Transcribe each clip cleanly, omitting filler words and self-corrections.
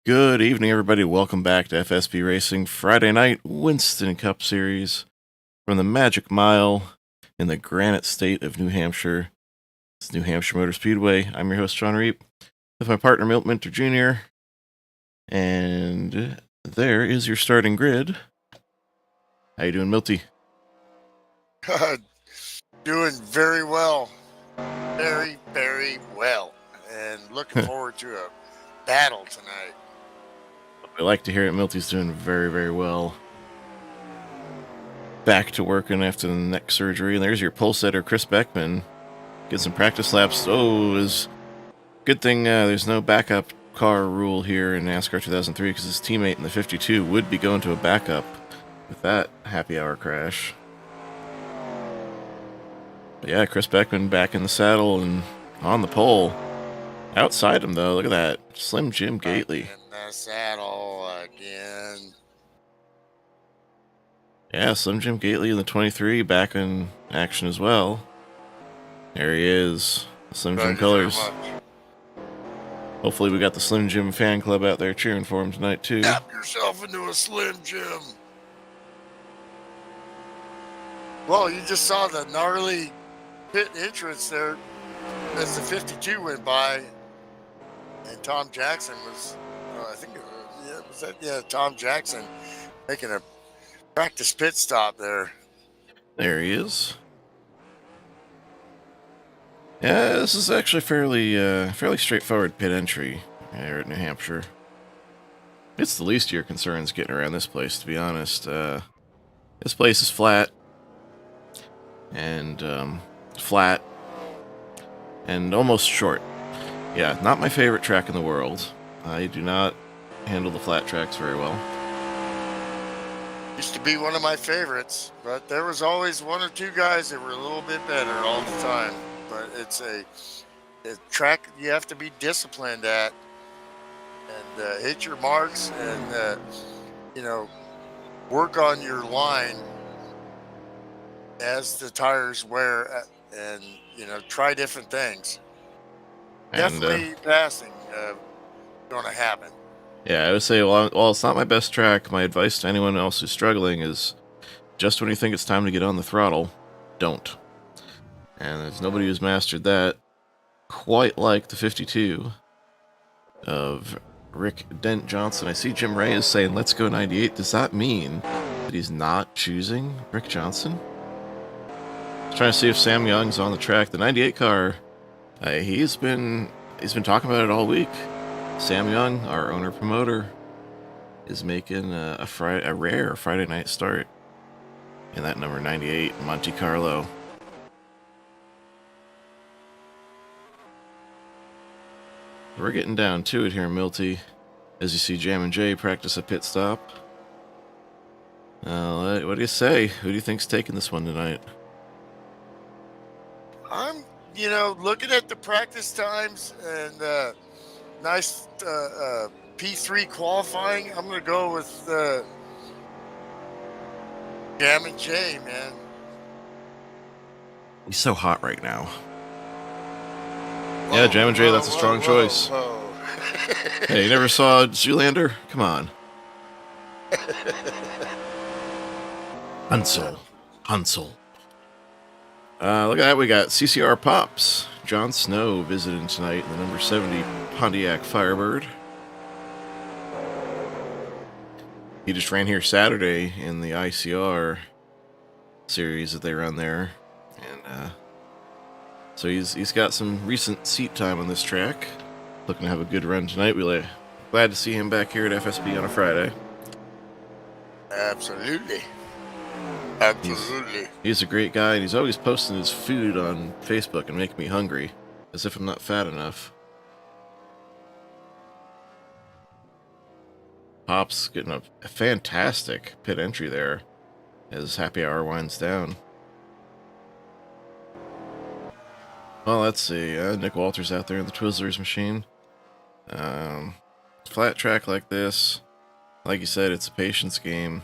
Good evening, everybody. Welcome back to FSP Racing Friday Night Winston Cup Series from the Magic Mile in the Granite State of New Hampshire. It's New Hampshire Motor Speedway. I'm your host, John Reep, with my partner, Milt Minter Jr. And there is your starting grid. How you doing, Milty? Doing very well. Very, very well. And looking forward to a battle tonight. I like to hear it. Milty's doing very, very well. Back to working after the neck surgery. And there's your pole setter, Chris Beckman. Get some practice laps. Oh, it was good thing there's no backup car rule here in NASCAR 2003 because his teammate in the 52 would be going to a backup with that happy hour crash. But yeah, Chris Beckman back in the saddle and on the pole. Outside him, though, look at that. Slim Jim Gately. In the saddle again. Yeah, Slim Jim Gately in the 23 back in action as well. There he is. Slim Jim colors. Hopefully we got the Slim Jim fan club out there cheering for him tonight, too. Tap yourself into a Slim Jim. Well, you just saw the gnarly pit entrance there as the 52 went by. And Tom Jackson was, Tom Jackson making a practice pit stop there. There he is. Yeah, this is actually fairly straightforward pit entry here at New Hampshire. It's the least of your concerns getting around this place, to be honest. This place is flat and almost short. Yeah, not my favorite track in the world. I do not handle the flat tracks very well. Used to be one of my favorites, but there was always one or two guys that were a little bit better all the time. But it's a track you have to be disciplined at and hit your marks and, work on your line as the tires wear and, try different things. Definitely passing going to happen. Yeah, I would say, while it's not my best track, my advice to anyone else who's struggling is just when you think it's time to get on the throttle, don't. And there's nobody who's mastered that quite like the 52 of Rick Dent Johnson. I see Jim Ray is saying, let's go 98. Does that mean that he's not choosing Rick Johnson? I was trying to see if Sam Young's on the track. The 98 car, he's been talking about it all week. Sam Young, our owner-promoter, is making a rare Friday night start in that number 98 Monte Carlo. We're getting down to it here, Milty, as you see Jam and Jay practice a pit stop. What do you say? Who do you think's taking this one tonight? I'm, looking at the practice times and nice P3 qualifying. I'm going to go with Jam and Jay, man. He's so hot right now. Yeah, Jam and Jay, that's a strong choice. Hey, you never saw Zoolander? Come on. Hansel. Look at that, we got CCR Pops. Jon Snow visiting tonight in the number 70 Pontiac Firebird. He just ran here Saturday in the ICR series that they run there. And so he's got some recent seat time on this track. Looking to have a good run tonight. We're glad to see him back here at FSB on a Friday. Absolutely. He's a great guy, and he's always posting his food on Facebook and making me hungry, as if I'm not fat enough. Pop's getting a fantastic pit entry there as happy hour winds down. Well, let's see. Nick Walters out there in the Twizzlers machine. Flat track like this, like you said, it's a patience game.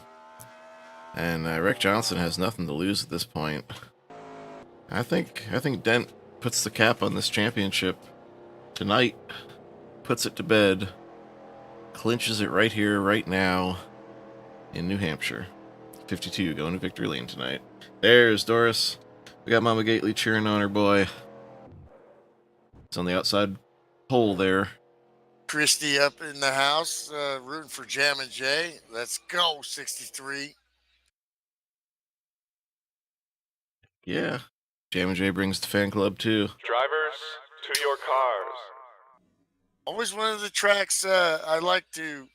And Rick Johnson has nothing to lose at this point. I think Dent puts the cap on this championship tonight, puts it to bed, clinches it right here, right now, in New Hampshire. 52 going to victory lane tonight. There's Doris. We got Mama Gately cheering on her boy. It's on the outside pole there. Christy up in the house, rooting for Jam and Jay. Let's go, 63. Yeah. Jam and Jay brings the fan club too. Drivers, to your cars. Always one of the tracks I like to,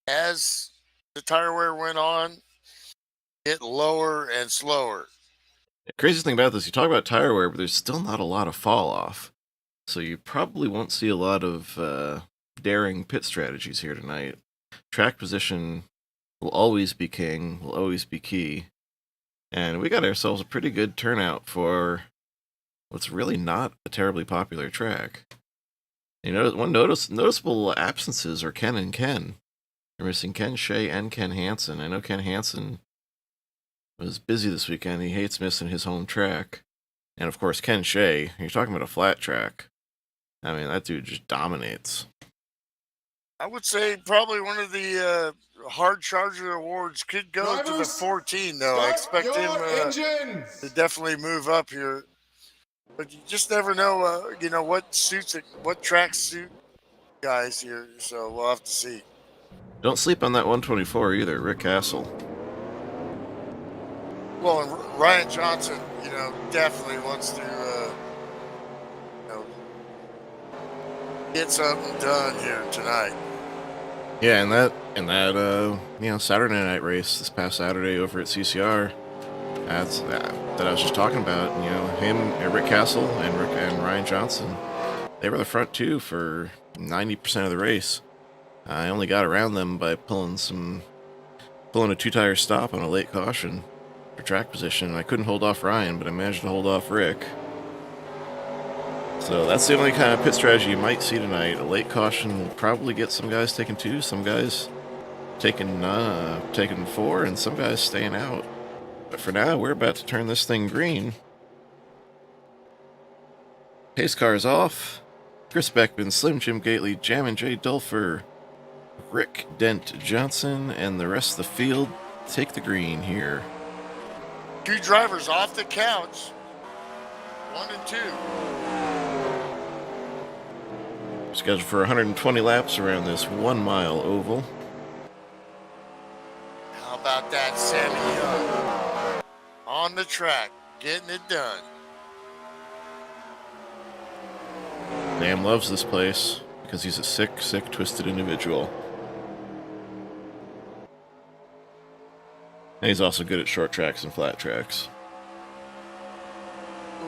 as the tire wear went on, get lower and slower. The craziest thing about this, you talk about tire wear, but there's still not a lot of fall off. So you probably won't see a lot of daring pit strategies here tonight. Track position will always be king, will always be key. And we got ourselves a pretty good turnout for what's really not a terribly popular track. You know, one noticeable absences are Ken and Ken. They're missing Ken Shea and Ken Hansen. I know Ken Hansen was busy this weekend. He hates missing his home track. And of course, Ken Shea, you're talking about a flat track. I mean, that dude just dominates. I would say probably one of the hard charger awards could go to the 14, though. I expect him to definitely move up here. But you just never know, what suits it, what tracks suit guys here. So we'll have to see. Don't sleep on that 124 either, Rick Castle. Well, and Ryan Johnson, definitely wants to, get something done here tonight. Yeah, and that Saturday night race this past Saturday over at CCR, that I was just talking about. Him, Rick Castle, and Ryan Johnson, they were the front two for 90% of the race. I only got around them by pulling a two-tire stop on a late caution for track position. I couldn't hold off Ryan, but I managed to hold off Rick. So that's the only kind of pit strategy you might see tonight. A late caution will probably get some guys taking 2, some guys taking 4, and some guys staying out. But for now, we're about to turn this thing green. Pace car's off. Chris Beckman, Slim Jim Gately, Jam and Jay Dulfer, Rick Dent Johnson, and the rest of the field take the green here. 2 drivers off the couch. 1 and 2. Scheduled for 120 laps around this 1-mile oval. How about that, Sammy Young? On the track, getting it done. Sam loves this place because he's a sick, twisted individual. And he's also good at short tracks and flat tracks.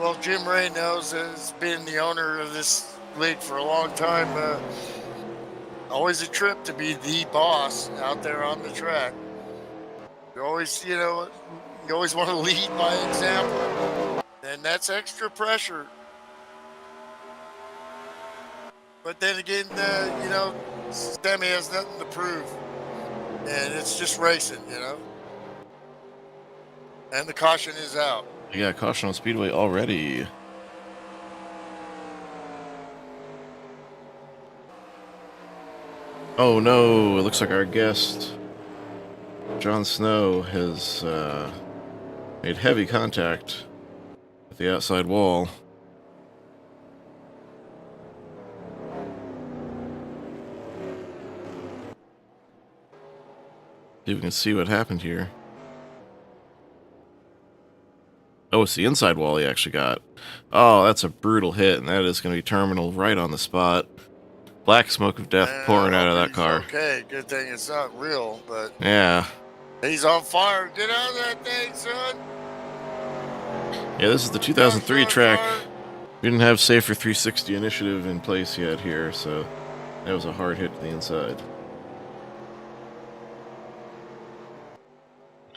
Well, Jim Ray knows, has been the owner of this league for a long time. Always a trip to be the boss out there on the track. You always, you always want to lead by example, and that's extra pressure. But then again, Sammy has nothing to prove, and it's just racing, And the caution is out. You got caution on Speedway already. Oh no, it looks like our guest, Jon Snow, has made heavy contact with the outside wall. See if we can see what happened here. Oh, it's the inside wall he actually got. Oh, that's a brutal hit, and that is going to be terminal right on the spot. Black smoke of death pouring out of that car. Okay, good thing it's not real, but yeah. He's on fire. Get out of that thing, son. Yeah, this is the 2003 track. We didn't have Safer 360 initiative in place yet here, so that was a hard hit to the inside.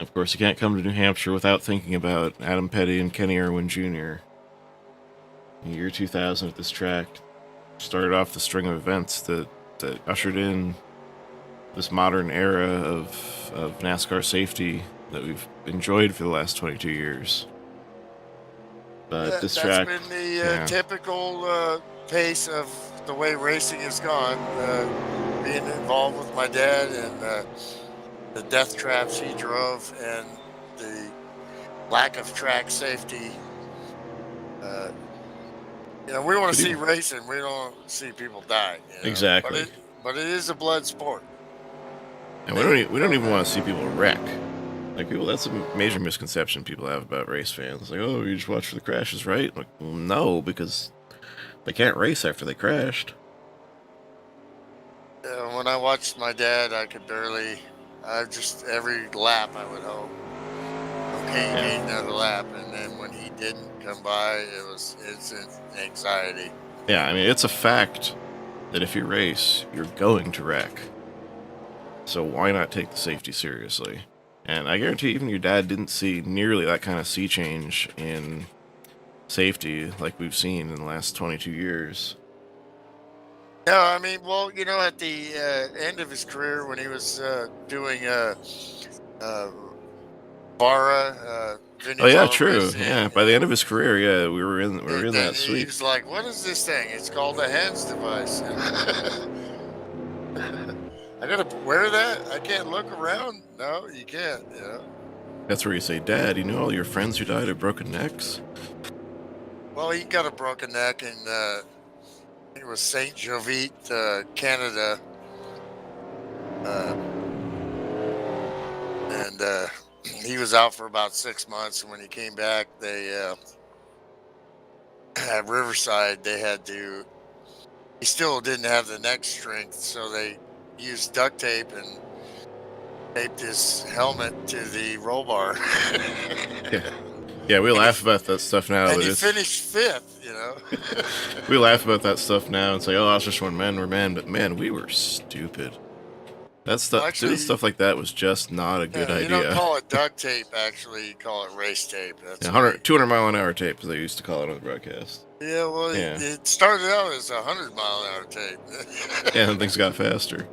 Of course, you can't come to New Hampshire without thinking about Adam Petty and Kenny Irwin Jr. In the year 2000 at this track started off the string of events that ushered in this modern era of NASCAR safety that we've enjoyed for the last 22 years. But this track... That's been the typical pace of the way racing has gone, being involved with my dad and the death traps he drove and the lack of track safety. Uh, we want to see racing. We don't see people die. Exactly. But it is a blood sport. And we don't even want to see people wreck. Like, people, that's a major misconception people have about race fans. Like, oh, you just watch for the crashes, right? Like, well, no, because they can't race after they crashed. When I watched my dad, I could barely. Just every lap, I would hope. Okay, he made another lap, and then when he didn't come by, it's anxiety. Yeah, I mean, it's a fact that if you race, you're going to wreck. So why not take the safety seriously? And I guarantee even your dad didn't see nearly that kind of sea change in safety like we've seen in the last 22 years. No, I mean, well, at the end of his career when he was doing Barra, Oh yeah, true. Yeah, by the end of his career, yeah, we were in that He suite. was like, "What is this thing? It's called a hands device." I gotta wear that. I can't look around. No, you can't. That's where you say, Dad, you know all your friends who died of broken necks? Well, he got a broken neck in it was Saint Jovite, Canada, and he was out for about 6 months. And when he came back, they at Riverside he still didn't have the neck strength, so they used duct tape and taped his helmet to the roll bar. Yeah, we laugh about that stuff now. And he finished 5th, We laugh about that stuff now and say, oh, that's just when men were men. But man, we were stupid. That stuff, well, actually, doing stuff like that was just not a good idea. You don't call it duct tape, actually. You call it race tape. That's 200 mile an hour tape, as they used to call it on the broadcast. Yeah, well, it started out as 100 mile an hour tape. Yeah, and things got faster.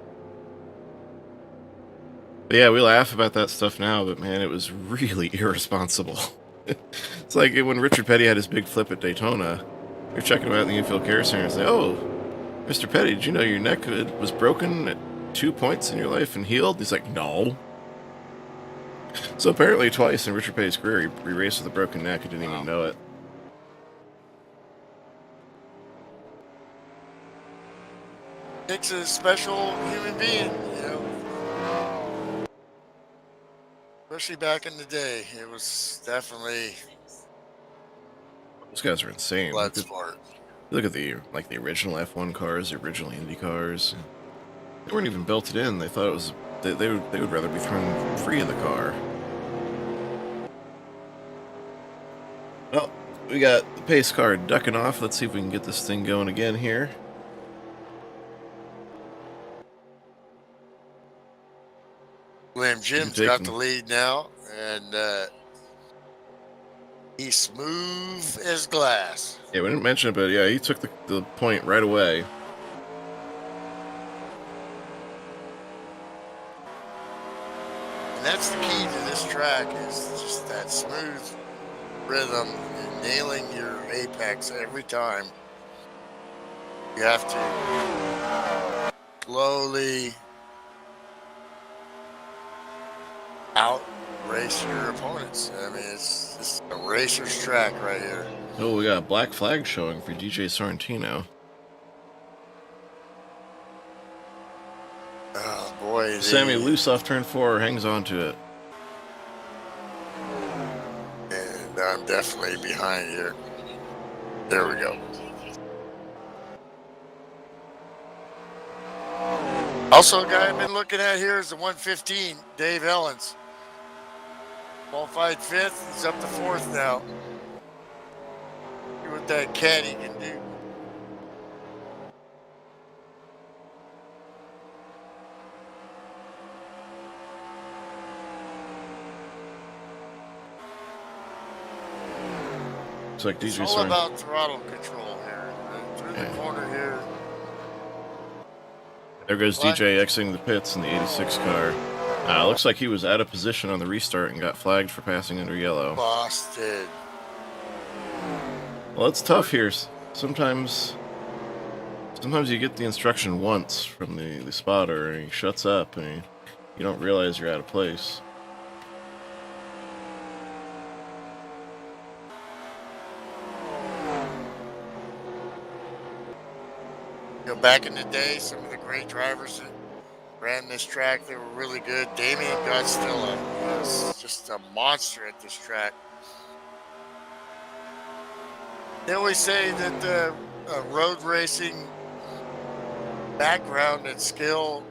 But yeah, we laugh about that stuff now, but man, it was really irresponsible. It's like when Richard Petty had his big flip at Daytona. You're checking him out in the infield care center and say, oh, Mr. Petty, did you know your neck was broken at 2 points in your life and healed? He's like, no. So apparently twice in Richard Petty's career, he raced with a broken neck and didn't even know it. Nick's a special human being, Especially back in the day, it was definitely. Those guys are insane. Blood sport. Look at the original F1 cars, the original Indy cars. They weren't even belted in. They thought it was they would rather be thrown free of the car. Well, we got the pace car ducking off. Let's see if we can get this thing going again here. William Jim's got the lead now, and he's smooth as glass. Yeah, we didn't mention it, but yeah, he took the point right away. And that's the key to this track, is just that smooth rhythm and nailing your apex every time. You have to slowly out race your opponents. I mean, it's a racer's track right here. Oh, we got a black flag showing for DJ Sorrentino. Oh boy! Sammy loose off turn 4, hangs on to it. And I'm definitely behind here. There we go. Also, a guy I've been looking at here is the 115, Dave Ellens. Qualified 5th, he's up to 4th now. See what that caddy can do. It's like DJ It's all about throttle control here. Through the corner here. There goes DJ exiting the pits in the 86 car. Looks like he was out of position on the restart and got flagged for passing under yellow. Busted. Well, it's tough here. Sometimes Sometimes you get the instruction once from the spotter, and he shuts up, and you don't realize you're out of place. You know, back in the day, some of the great drivers that ran this track, they were really good. Damian Godstilla was just a monster at this track. They always say that the road racing background and skill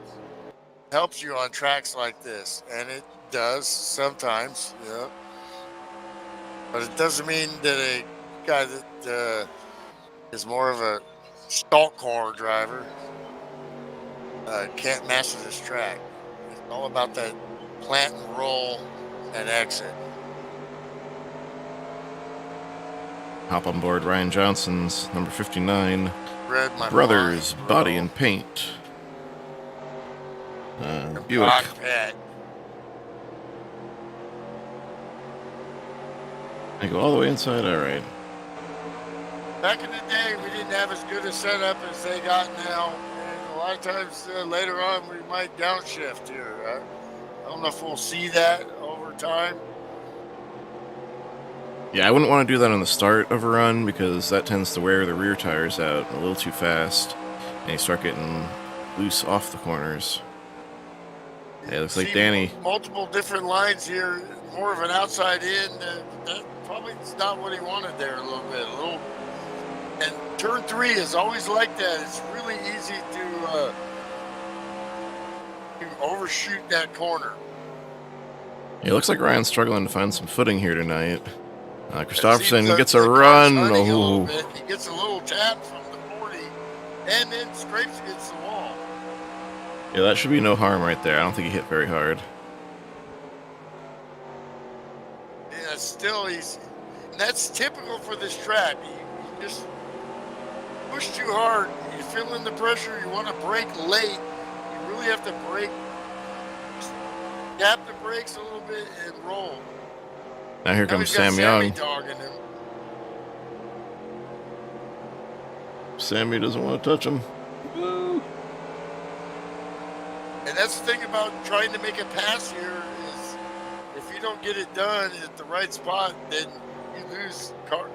helps you on tracks like this, and it does sometimes, yeah. But it doesn't mean that a guy that is more of a stalk car driver can't master this track. It's all about that plant and roll and exit. Hop on board Ryan Johnson's number 59, Read my Brothers mind, Body bro. and Paint. Buick. Cockpit. I go all the way inside, alright. Back in the day, we didn't have as good a setup as they got now. And a lot of times later on, we might downshift here. I don't know if we'll see that over time. Yeah, I wouldn't want to do that on the start of a run because that tends to wear the rear tires out a little too fast, and you start getting loose off the corners. Yeah, it looks like See Danny. Multiple different lines here, more of an outside in. That probably is not what he wanted there a little bit. And turn 3 is always like that. It's really easy to overshoot that corner. Yeah, it looks like Ryan's struggling to find some footing here tonight. It Christopherson seems gets the a car's run. hunting a little Oh, bit. He gets a little tap from the 40 and then scrapes against the wall. yeah, that should be no harm right there. I don't think he hit very hard. Yeah, still that's typical for this track. You just push too hard. You feel in the pressure. You want to brake late. You really have to brake. Tap the brakes a little bit and roll. Now here Now comes he's got Sam Sammy Young. dogging him. Sammy doesn't want to touch him. Woo. And that's the thing about trying to make a pass here is if you don't get it done at the right spot, then you lose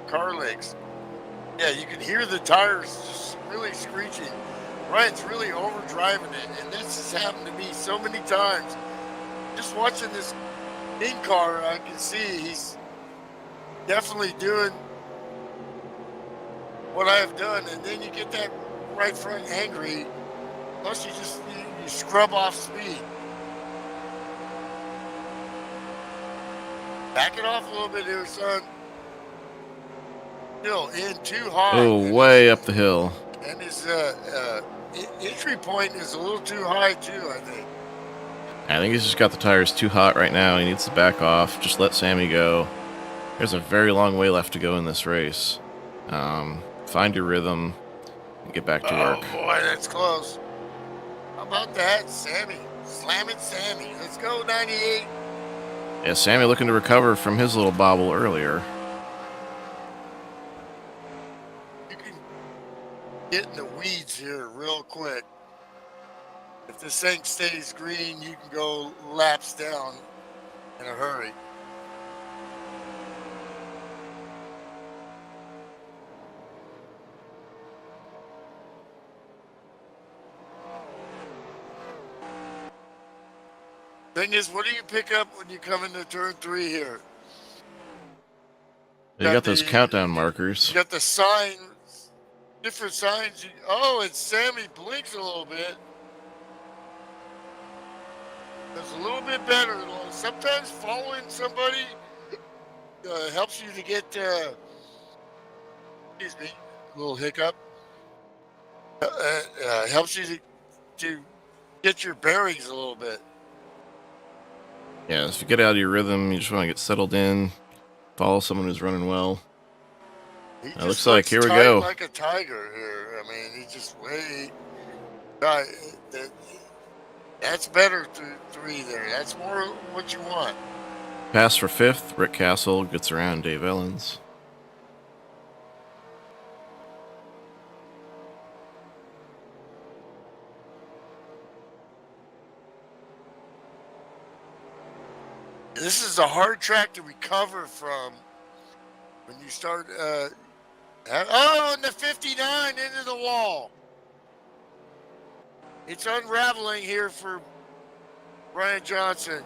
car legs. Yeah, you can hear the tires just really screeching. Ryan's really overdriving it, and this has happened to me so many times. Just watching this in-car, I can see he's definitely doing what I have done, and then you get that right front angry. Plus, you scrub off speed. Back it off a little bit here, son. Still in too high. Oh, way up the hill. And his entry point is a little too high too, I think. I think he's just got the tires too hot right now. He needs to back off. Just let Sammy go. There's a very long way left to go in this race. Find your rhythm and get back to work. Oh boy, that's close. How about that, Sammy? Slamming Sammy. Let's go, 98. Yeah, Sammy looking to recover from his little bobble earlier. You can get in the weeds here real quick. If this thing stays green, you can go laps down in a hurry. Thing is, what do you pick up when you come into turn 3 here? You got those countdown markers. You got the signs, different signs. Oh, and Sammy blinks a little bit. It's a little bit better. Sometimes following somebody helps you to get, excuse me, a little hiccup. Helps you to get your bearings a little bit. Yeah, if you get out of your rhythm, you just want to get settled in, follow someone who's running well. It looks like, here we go. Like a tiger here. I mean, he just that's better through 3 there. That's more what you want. Pass for 5th. Rick Castle gets around Dave Ellens. This is a hard track to recover from when you start. And the 59 into the wall. It's unraveling here for Brian Johnson.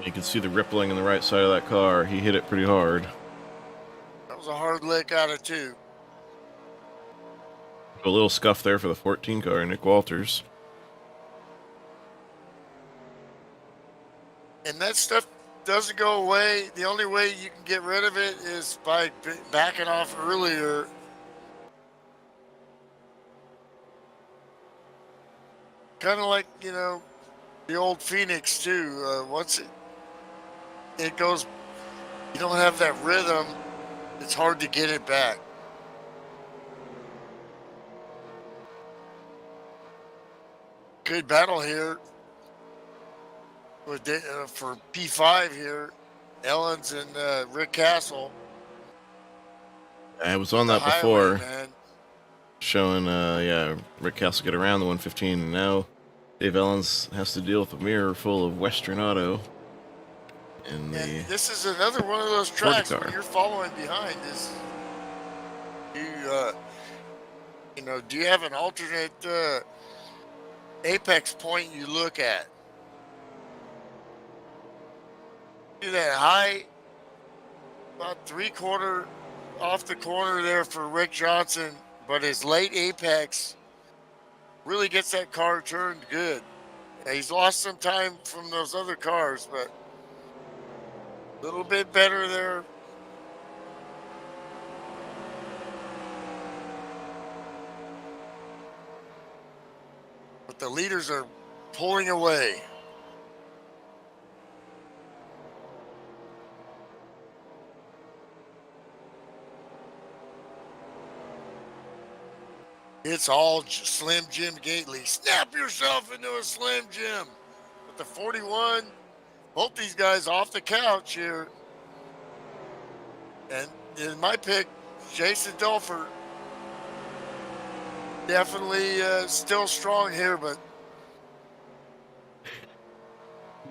You can see the rippling on the right side of that car. He hit it pretty hard. That was a hard lick out of 2. A little scuff there for the 14 car, Nick Walters. And that stuff doesn't go away. The only way you can get rid of it is by backing off earlier. Kind of like, the old Phoenix too. Once it goes, you don't have that rhythm, it's hard to get it back. Good battle here with for P5 here. Ellens and Rick Castle. I was on that Highway, before, man. showing, Rick Castle get around the 115, and now Dave Ellens has to deal with a mirror full of Western Auto. And this is another one of those tracks car. where you're following behind. Do you have an alternate apex point you look at? Do that high, about 3/4 off the corner there for Rick Johnson, but his late apex really gets that car turned good. He's lost some time from those other cars, but a little bit better there. But the leaders are pulling away. It's all Slim Jim Gately. Snap yourself into a Slim Jim. With the 41, both these guys off the couch here. And in my pick, Jason Dulfer. Definitely still strong here, but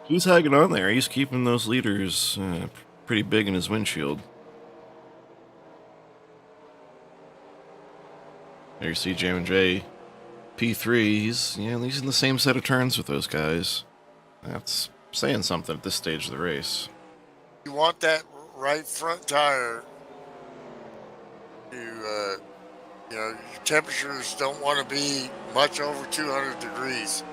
who's hanging on there? He's keeping those leaders pretty big in his windshield. There you see J&J P3. He's in the same set of turns with those guys. That's saying something at this stage of the race. you want that right front tire to, your temperatures don't want to be much over 200 degrees.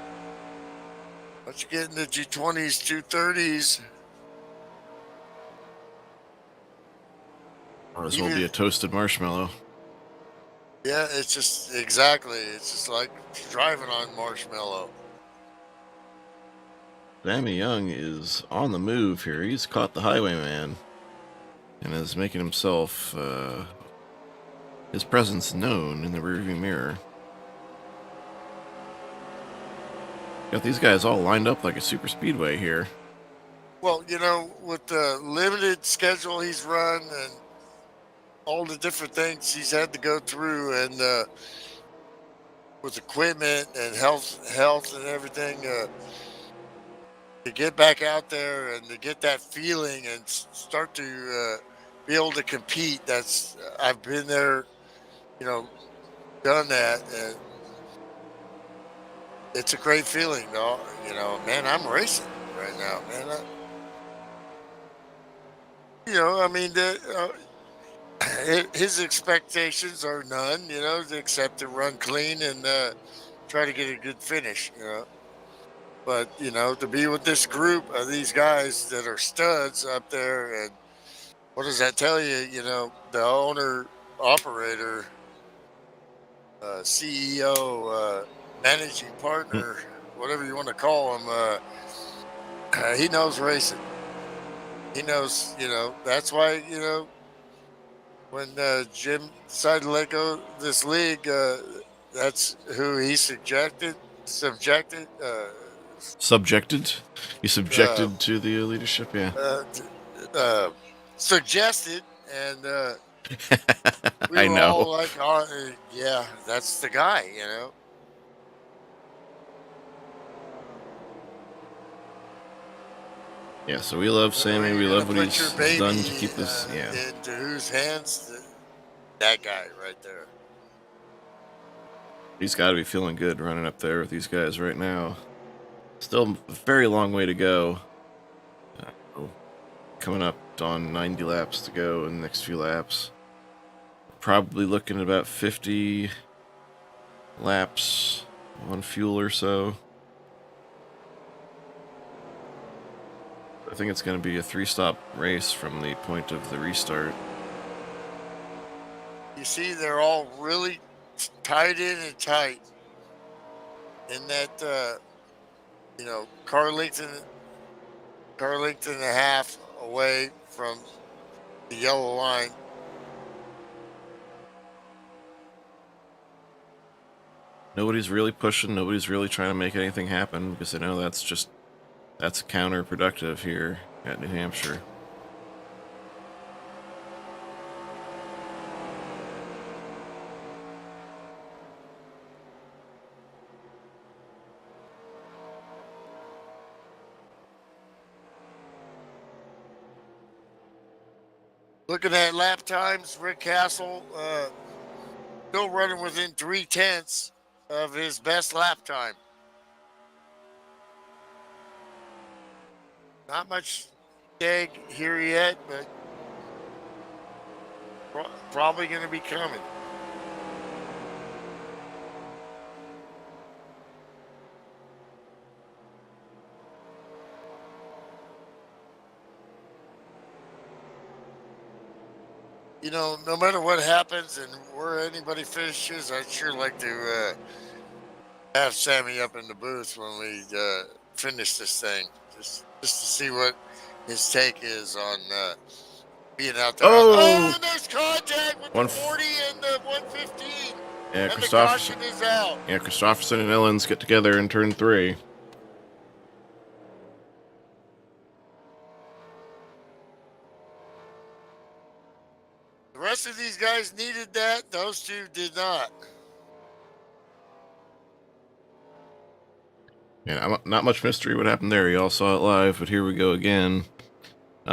Once you get into G20s, 230s, Or as well be a toasted marshmallow. yeah, it's just like driving on marshmallow. Sammy Young is on the move here. He's caught the highwayman and is making himself his presence known in the rearview mirror. Got these guys all lined up like a super speedway here. Well, with the limited schedule he's run and all the different things he's had to go through, and with equipment and health and everything, to get back out there and to get that feeling and start to be able to compete. I've been there, done that, and it's a great feeling, though. Man, I'm racing right now, man. His expectations are none, except to run clean and try to get a good finish, But, to be with this group of these guys that are studs up there, and what does that tell you? The owner, operator, CEO, managing partner, whatever you want to call him, he knows racing. He knows, that's why, when Jim decided to let go this league, that's who he subjected. You subjected to the leadership, yeah. Suggested, and we I were know. all like, oh, yeah, that's the guy, Yeah, so we love Who are Sammy. We you love gonna what put your he's baby done to keep this. Yeah, into whose hands? That guy right there. he's got to be feeling good running up there with these guys right now. Still a very long way to go. Uh, Coming up on 90 laps to go in the next few laps. Probably looking at about 50 laps on fuel or so. I think it's going to be a 3-stop race from the point of the restart. You see, they're all really tied in and tight in that car length and a half away from the yellow line. Nobody's really pushing. Nobody's really trying to make anything happen because I know that's counterproductive here at New Hampshire. Looking at lap times, Rick Castle still running within 3/10 of his best lap time. Not much dag here yet, but probably going to be coming. No matter what happens and where anybody finishes, I'd sure like to have Sammy up in the booth when we finish this thing, just to see what his take is on being out there. Oh! And there's contact with the 40 and the 115. Yeah, And the caution is out. Yeah, Christopherson and Ellens get together in turn 3. The rest of these guys needed that. Those two did not. Yeah, not much mystery what happened there. You all saw it live, but here we go again. He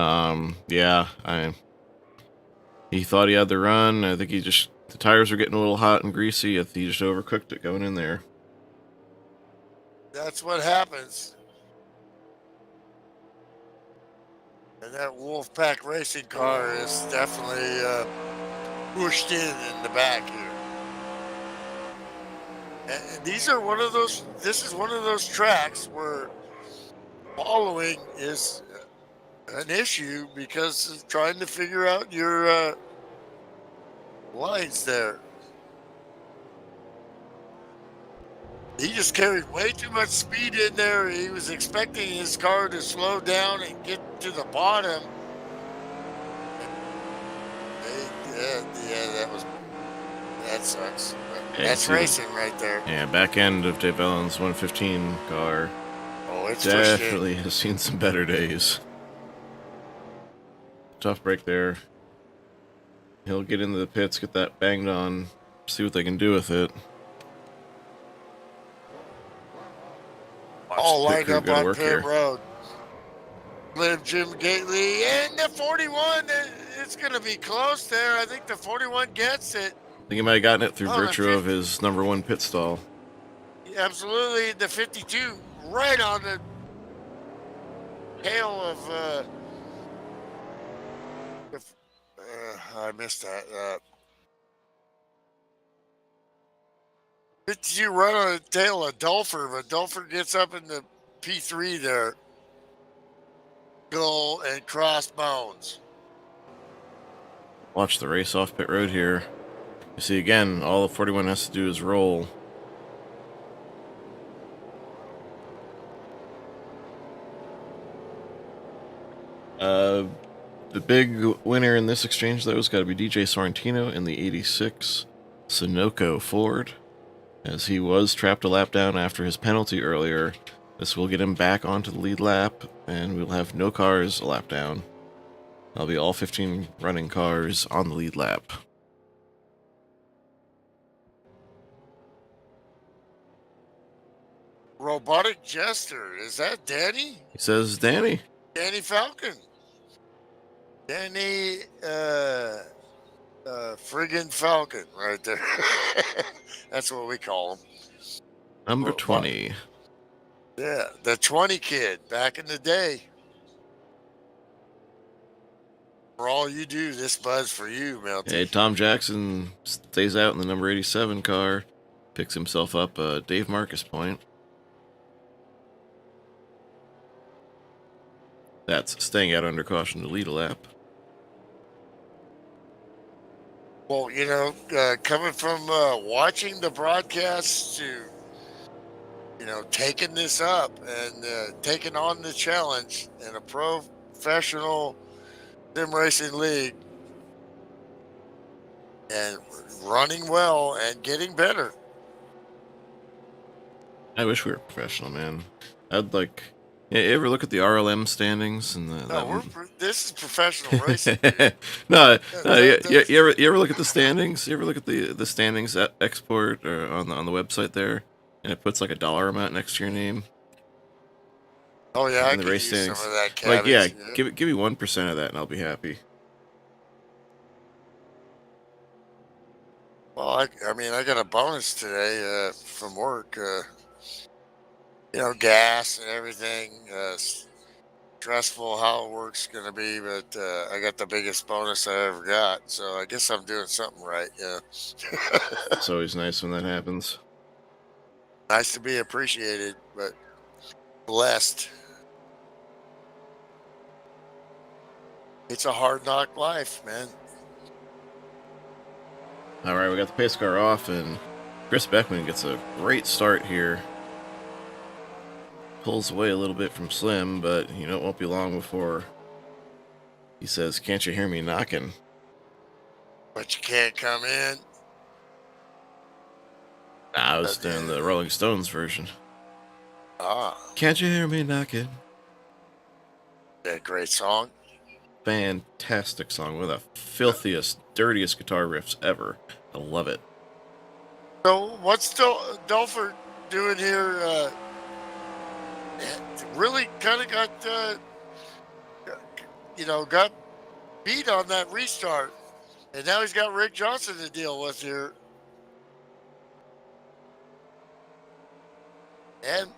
thought he had the run. I think the tires were getting a little hot and greasy. I think he just overcooked it going in there. That's what happens. And that Wolfpack racing car is definitely pushed in the back here. And this is one of those tracks where following is an issue because of trying to figure out your lines there. He just carried way too much speed in there. He was expecting his car to slow down and get to the bottom. That sucks. Yeah, That's racing right there. Yeah, back end of Dave Allen's 115 car. Oh, it's definitely has seen some better days. Tough break there. He'll get into the pits, get that banged on, see what they can do with it. All lined up on pit road. Live Jim Gately and the 41. It's going to be close there. I think the 41 gets it. I think he might have gotten it through virtue of his number 1 pit stall. Absolutely. The 52 right on the tail of... I missed that. 52 right on the tail of Dulfer, but Dulfer gets up in the P3 there. Skull and crossbones. Watch the race off pit road here. You see, again, all the 41 has to do is roll. The big winner in this exchange, though, has got to be DJ Sorrentino in the 86 Sunoco Ford, as he was trapped a lap down after his penalty earlier. This will get him back onto the lead lap, and we'll have no cars a lap down. That'll be all 15 running cars on the lead lap. Robotic Jester, is that Danny? He says, Danny. Danny Falcon. Danny friggin' Falcon right there. That's what we call him. Number Well, 20. Yeah, the 20 kid back in the day. For all you do, this buzz for you, Melty. Hey, Tom Jackson stays out in the number 87 car. Picks himself up a Dave Marcus point. That's staying out under caution to lead a lap. Well, coming from watching the broadcasts to, taking this up and taking on the challenge in a professional sim racing league and running well and getting better. I wish we were professional, man. I'd like. You ever look at the RLM standings and This is professional racing. No, you ever look at the standings? You ever look at the standings at export or on the website there, and it puts like a dollar amount next to your name? Oh yeah, I in the could race use standings. some of that cabbage. Like yeah, give me 1% of that, and I'll be happy. Well, I got a bonus today from work. Gas and everything. Stressful how it work's going to be, but I got the biggest bonus I ever got. So I guess I'm doing something right. Yeah. It's always nice when that happens. Nice to be appreciated, but blessed. It's a hard knock life, man. All right, we got the pace car off, and Chris Beckman gets a great start here. Pulls away a little bit from Slim, but it won't be long before he says, "Can't you hear me knocking?" But you can't come in. I was doing the Rolling Stones version. Ah. Can't you hear me knocking? That great song. Fantastic song. One of the filthiest, dirtiest guitar riffs ever. I love it. So what's Dolfer doing here? Really kind of got beat on that restart. And now he's got Rick Johnson to deal with here. And,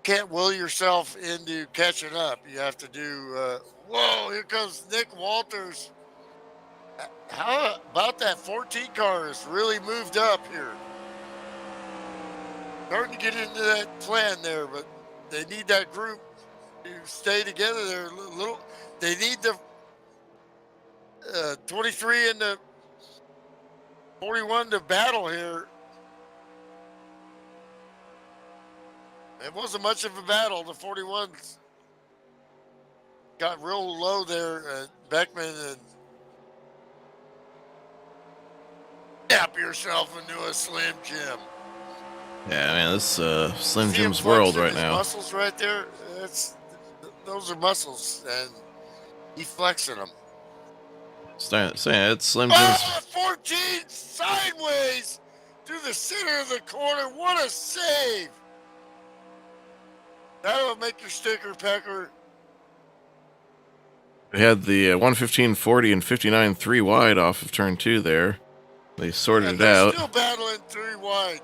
can't will yourself into catching up. You have to do, whoa, here comes Nick Walters. How about that 14 car has really moved up here? Starting to get into that plan there, but they need that group to stay together there a little. They need the 23 and the 41 to battle here. It wasn't much of a battle. The 41s got real low there. Beckman and tap yourself into a Slim Jim. Yeah, man, this Slim Jim's world right now. Muscles right there. Those are muscles, and he flexing them. Saying it's Slim Jim's. 14 sideways through the center of the corner. What a save! That'll make your sticker, Pecker. We had the 115.40 and 59.3 wide off of turn 2 there. They sorted it out. Still battling 3 wide.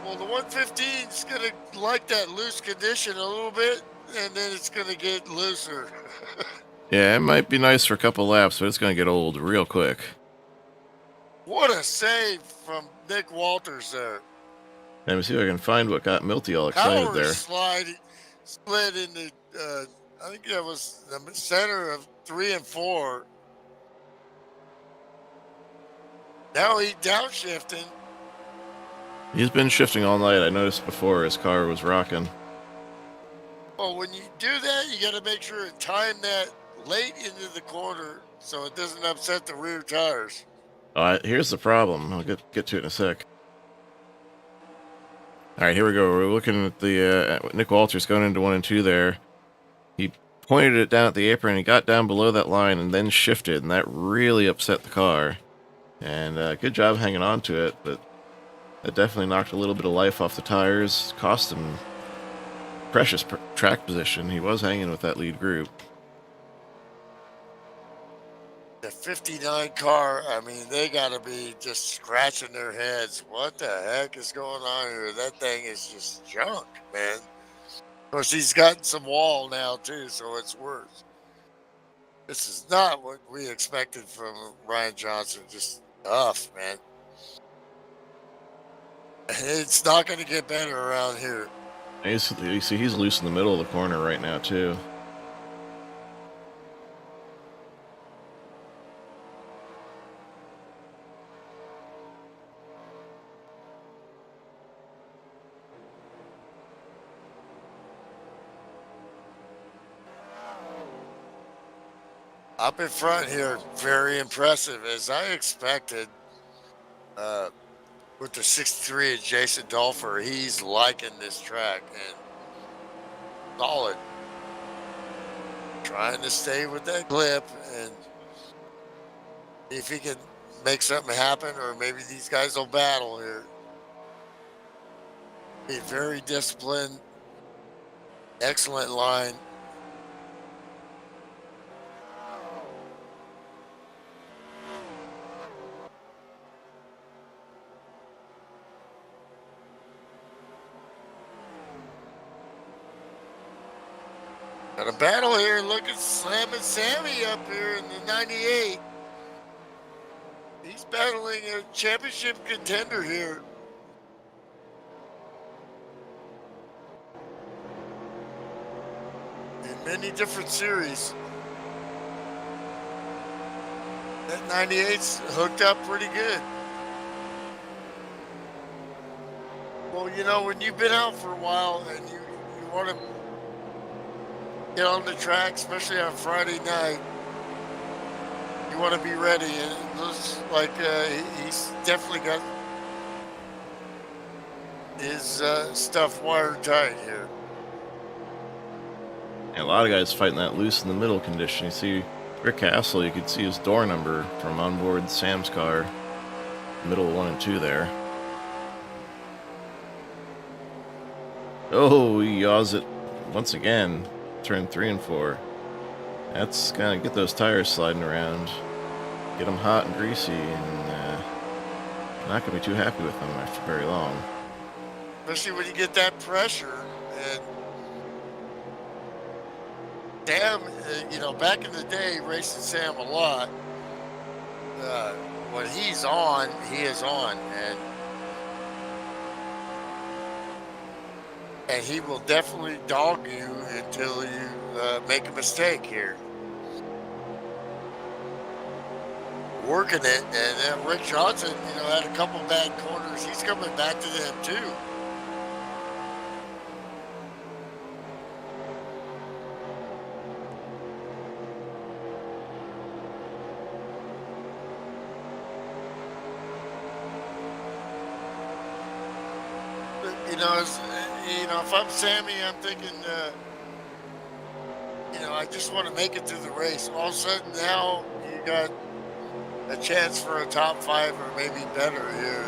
Well, the 115 is going to like that loose condition a little bit, and then it's going to get looser. Yeah, it might be nice for a couple laps, but it's going to get old real quick. What a save from Nick Walters there. Let me see if I can find what got Milty all excited there. Split into, I think that was the center of 3 and 4. Now he's downshifting. He's been shifting all night. I noticed before his car was rocking. Well, when you do that, you got to make sure to time that late into the corner so it doesn't upset the rear tires. Here's the problem. I'll get to it in a sec. All right, here we go. We're looking at the Nick Walters going into 1 and 2 there. He pointed it down at the apron. He got down below that line and then shifted, and that really upset the car. And good job hanging on to it, but that definitely knocked a little bit of life off the tires. Cost him precious track position. He was hanging with that lead group. The 59 car, I mean, they got to be just scratching their heads. What the heck is going on here? That thing is just junk, man. Of course, he's gotten some wall now, too, so it's worse. This is not what we expected from Ryan Johnson. Just tough, man. It's not going to get better around here. You see, he's loose in the middle of the corner right now, too. Up in front here, very impressive, as I expected. With the 63 Jason Dolfer, he's liking this track and solid. Trying to stay with that clip and see if he can make something happen, or maybe these guys will battle here. Be very disciplined, excellent line. Got a battle here. Look at Slamming Sammy up here in the 98. He's battling a championship contender here. In many different series. That 98's hooked up pretty good. Well, you know, when you've been out for a while and you want to get on the track, especially on Friday night, you want to be ready. And it looks like he's definitely got his stuff wired tight here. And a lot of guys fighting that loose in the middle condition. You see Rick Castle, you could see his door number from onboard Sam's car, middle 1 and 2 there. Oh, he yaws it once again. Turn 3 and 4. That's gonna get those tires sliding around, get them hot and greasy, and not gonna be too happy with them after very long. Especially when you get that pressure. And Sam, you know, back in the day, racing Sam a lot. When he's on, he is on, and he will definitely dog you until you make a mistake here. Working it, and Rick Johnson, you know, had a couple bad corners. He's coming back to them too. You know, if I'm Sammy, I'm thinking, you know, I just want to make it through the race. All of a sudden now you got a chance for a top 5 or maybe better here.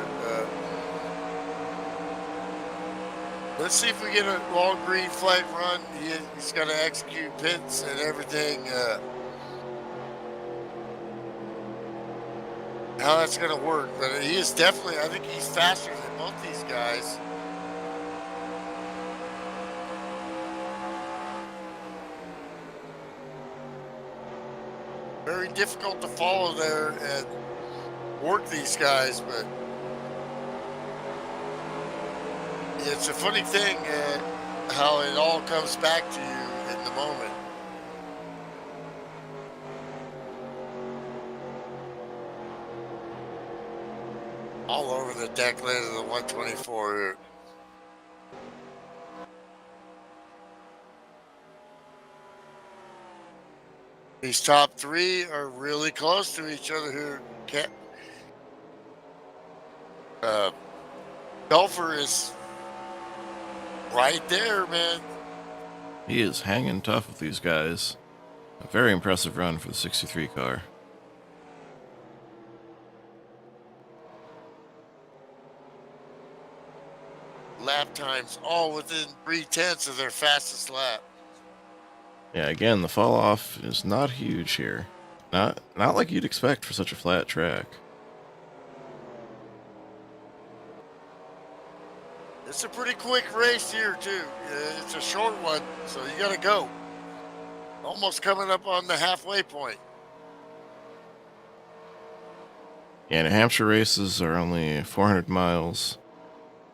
Let's see if we get a long green flag run. He's got to execute pits and everything. How that's going to work. But he is definitely, I think he's faster than both these guys. Very difficult to follow there and work these guys, but it's a funny thing how it all comes back to you in the moment. All over the deck lid of the 124 here. These top 3 are really close to each other here. Belfer is right there, man. He is hanging tough with these guys. A very impressive run for the 63 car. lap times, all within 3/10 of their fastest lap. Yeah, again, the fall off is not huge here. Not like you'd expect for such a flat track. It's a pretty quick race here too. It's a short one, so you got to go. Almost coming up on the halfway point. Yeah, New Hampshire races are only 400 miles,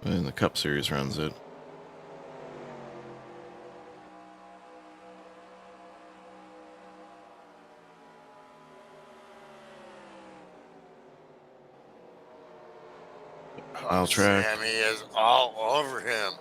and the Cup Series runs it. Mile track. Sammy is all over him.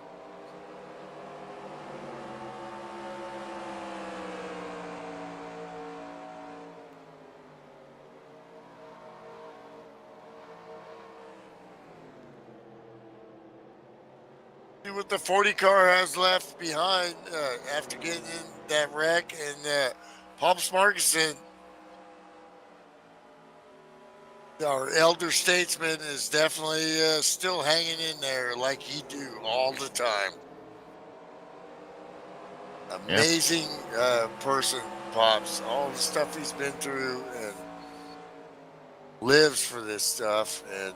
See what the 40 car has left behind after getting in that wreck, and Paul Smarkison, our elder statesman, is definitely still hanging in there like he do all the time. Amazing person, Pops. All the stuff he's been through and lives for this stuff, and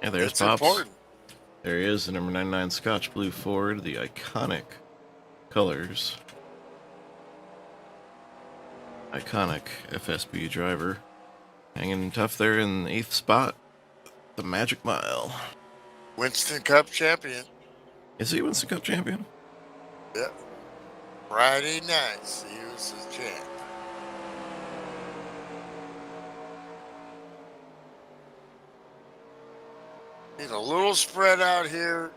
Yeah, there's it's Pops. important. There he is, the number 99 Scotch Blue Ford, the iconic colors. Iconic FSB driver. Hanging tough there in the 8th spot. The Magic Mile. Winston Cup champion. Is he Winston Cup champion? Yep. Friday nights, he was the champ. Need a little spread out here.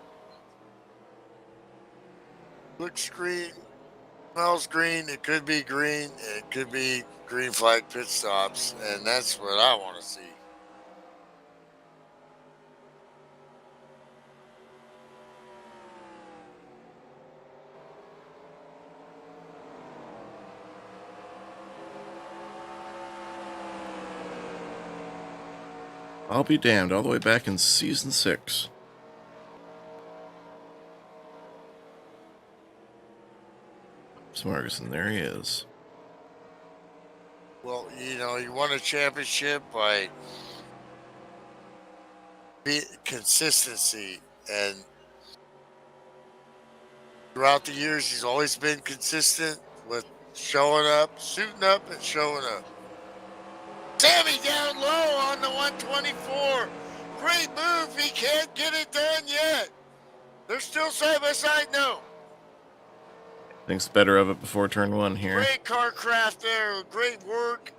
Looks green, smells green. It could be green. It could be green flag pit stops, and that's what I want to see. I'll be damned, all the way back in season 6. Smarkison, there he is. Well, you know, you won a championship by consistency, and throughout the years, he's always been consistent with showing up, suiting up, and showing up. Sammy down low on the 124. Great move. He can't get it done yet. They're still side by side. No. Thinks better of it before turn 1 here. Great car craft there. Great work.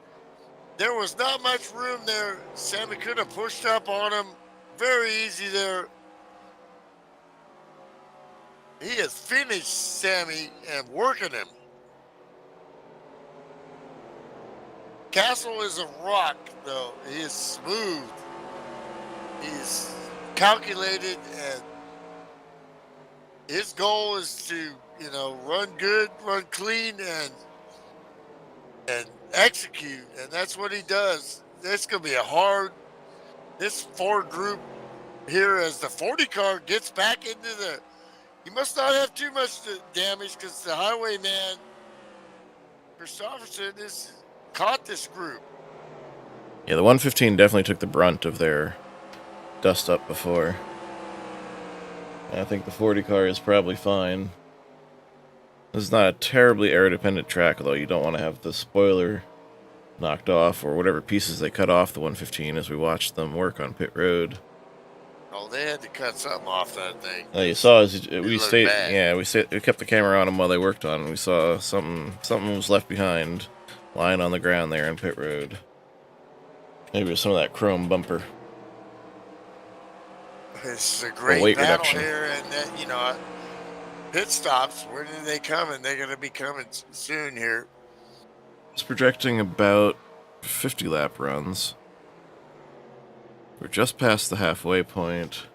There was not much room there. Sammy could have pushed up on him. Very easy there. He has finished Sammy and working him. Castle is a rock, though. He is smooth. He's calculated, and his goal is to, you know, run good, run clean, and execute, and that's what he does. It's going to be a hard. This Ford group here, as the 40 car gets back into the. He must not have too much damage, because the highwayman Christopherson is caught this group. Yeah, the 115 definitely took the brunt of their dust up before. And I think the 40 car is probably fine. This is not a terribly air-dependent track, although you don't want to have the spoiler knocked off or whatever pieces they cut off the 115 as we watched them work on pit road. Oh, they had to cut something off that thing. You saw as we looked stayed. bad. Yeah, we kept the camera on them while they worked on, and we saw something was left behind, lying on the ground there in pit road. Maybe it was some of that chrome bumper. It's a great weight battle reduction. here, and then, you know, pit stops. When are they coming? They're going to be coming soon here. It's projecting about 50 lap runs. We're just past the halfway point.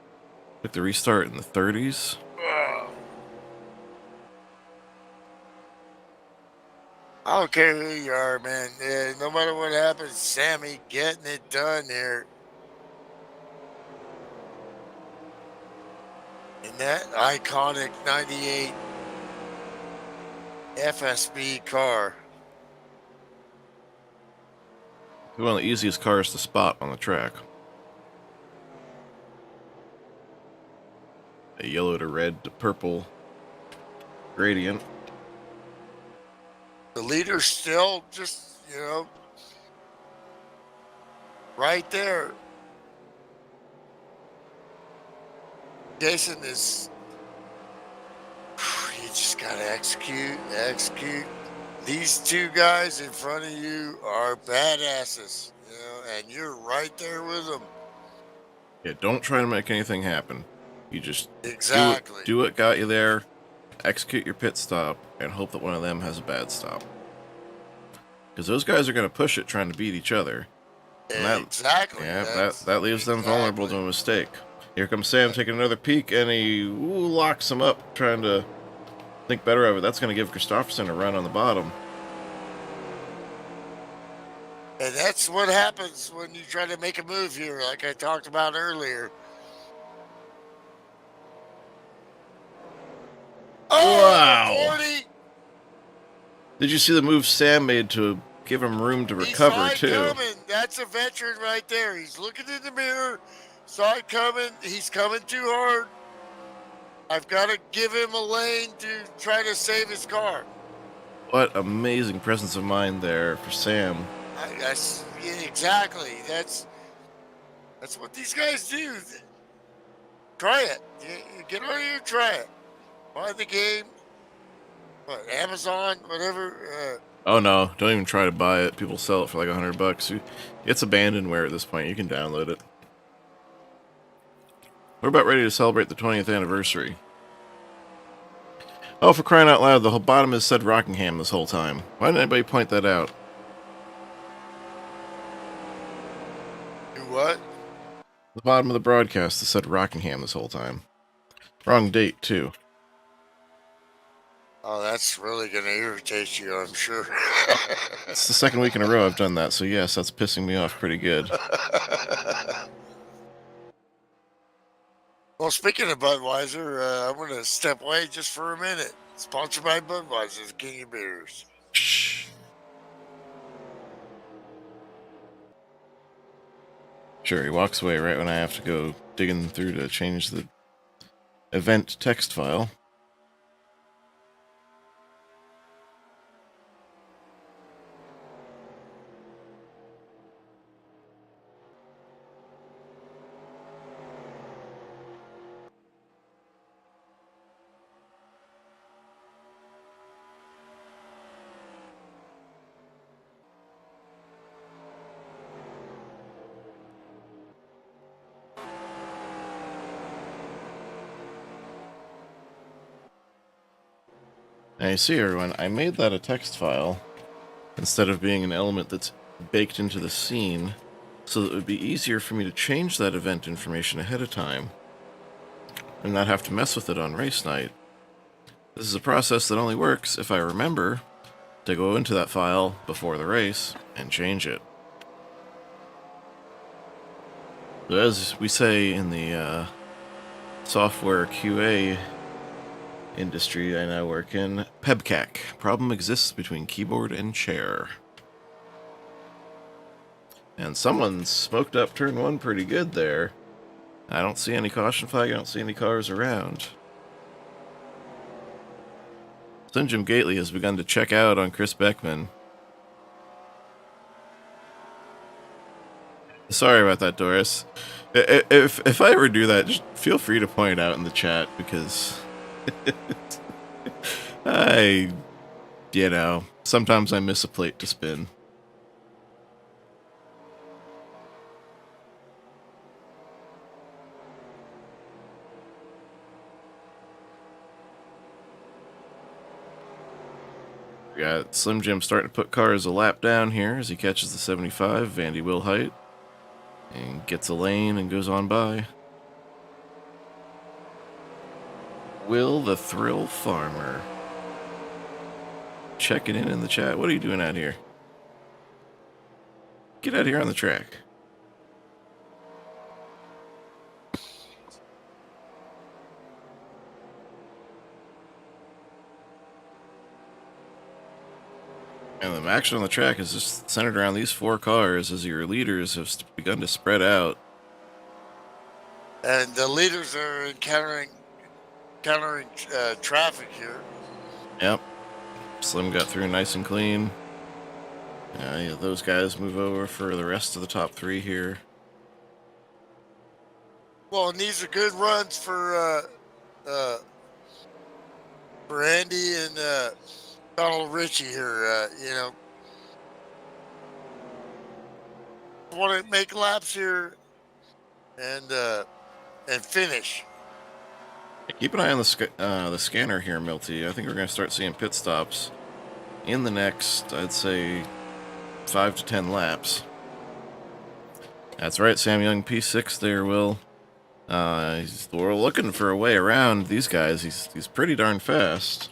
Took the restart in the 30s. I don't care who you are, man. No matter what happens, Sammy getting it done here. in that iconic 98 FSB car. One of the easiest cars to spot on the track. A yellow to red to purple gradient. The leader's still just, right there. Jason is, you just got to execute. These two guys in front of you are badasses, and you're right there with them. Yeah, don't try to make anything happen. You just Exactly. do what got you there, execute your pit stop, and hope that one of them has a bad stop. Because those guys are going to push it trying to beat each other. Exactly. Yeah, that leaves them vulnerable to a mistake. Here comes Sam taking another peek, and he locks him up, trying to think better of it. That's going to give Christopherson a run on the bottom. And that's what happens when you try to make a move here, like I talked about earlier. Oh, wow! 40. Did you see the move Sam made to give him room to recover, too? Coming. That's a veteran right there. He's looking in the mirror, saw it coming. He's coming too hard. I've got to give him a lane to try to save his car. What amazing presence of mind there for Sam. Exactly. That's what these guys do. Try it. You get on here, try it. Buy the game. What, Amazon, whatever. Oh no, don't even try to buy it. People sell it for like $100. It's abandonware at this point. You can download it. We're about ready to celebrate the 20th anniversary. Oh, for crying out loud, the whole bottom has said Rockingham this whole time. Why didn't anybody point that out? Do what? The bottom of the broadcast has said Rockingham this whole time. Wrong date, too. Oh, that's really going to irritate you, I'm sure. It's the second week in a row I've done that, so yes, that's pissing me off pretty good. Well, speaking of Budweiser, I'm going to step away just for a minute. Sponsored by Budweiser, the King of Beers. Shh. Sure, he walks away right when I have to go digging through to change the event text file. Now you see, everyone, I made that a text file instead of being an element that's baked into the scene, so that it would be easier for me to change that event information ahead of time and not have to mess with it on race night. This is a process that only works if I remember to go into that file before the race and change it. So as we say in the software QA industry I now work in, PEBCAC. Problem exists between keyboard and chair. And someone smoked up turn one pretty good there. I don't see any caution flag, I don't see any cars around. Slim Jim Gately has begun to check out on Chris Beckman. Sorry about that, Doris. If I ever do that, just feel free to point it out in the chat, because sometimes I miss a plate to spin. We got Slim Jim starting to put cars a lap down here as he catches the 75, Vandy Wilhite, and gets a lane and goes on by. Will the Thrill Farmer. Checking in the chat. What are you doing out here? Get out here on the track. And the action on the track is just centered around these 4 cars as your leaders have begun to spread out. And the leaders are encountering traffic here. Yep. Slim got through nice and clean. Yeah, those guys move over for the rest of the top 3 here. Well, and these are good runs for Andy and Donald Ritchie here. Want to make laps here and finish. Keep an eye on the scanner here, Milty. I think we're going to start seeing pit stops in the next, I'd say, 5 to 10 laps. That's right, Sam Young, P6 there, Will. We're looking for a way around these guys. He's pretty darn fast.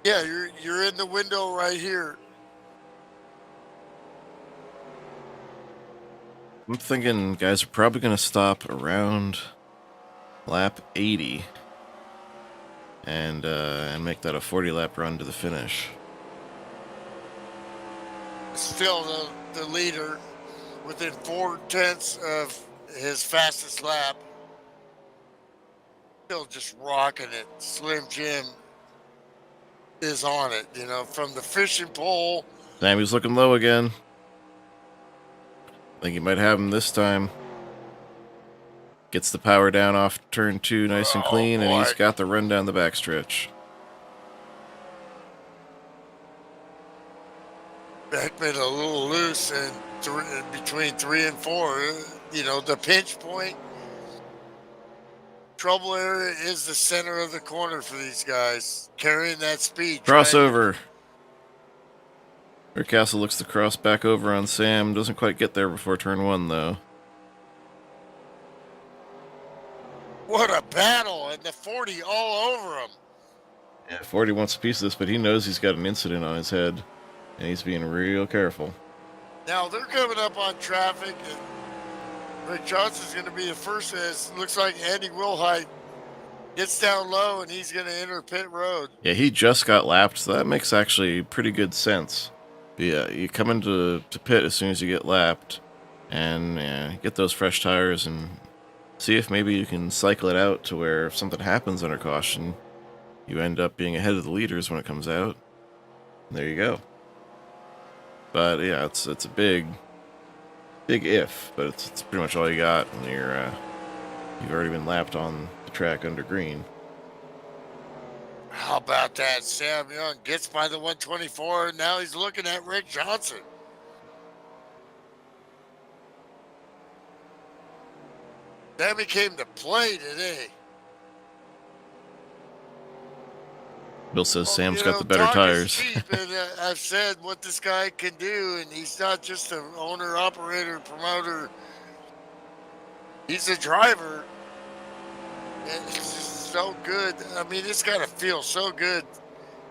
Yeah, you're in the window right here. I'm thinking guys are probably going to stop around lap 80 and make that a 40-lap run to the finish. Still the leader within 4/10 of his fastest lap. Still just rocking it. Slim Jim is on it, from the fishing pole. Sammy's looking low again. I think he might have him this time. Gets the power down off turn 2 nice and clean, and he's got the run down the backstretch. Beckman a little loose and between 3 and 4. The pinch point. Trouble area is the center of the corner for these guys. Carrying that speed. Crossover. Rick Castle looks to cross back over on Sam. Doesn't quite get there before turn 1, though. What a battle, and the 40 all over him. Yeah, 40 wants a piece of this, but he knows he's got an incident on his head, and he's being real careful. Now they're coming up on traffic, and Rick Johnson's going to be the first. As looks like Andy Wilhite gets down low, and he's going to enter pit road. Yeah, he just got lapped, so that makes actually pretty good sense. But yeah, you come into pit as soon as you get lapped, and get those fresh tires and see if maybe you can cycle it out to where if something happens under caution, you end up being ahead of the leaders when it comes out. And there you go. But yeah, it's a big if, but it's pretty much all you got when you've already been lapped on the track under green. How about that? Sam Young gets by the 124, and now he's looking at Rick Johnson. Sammy came to play today. Bill says Sam's got the better tires. And, I've said what this guy can do, and he's not just an owner, operator, promoter. He's a driver. And it's just so good. I mean, it's got to feel so good.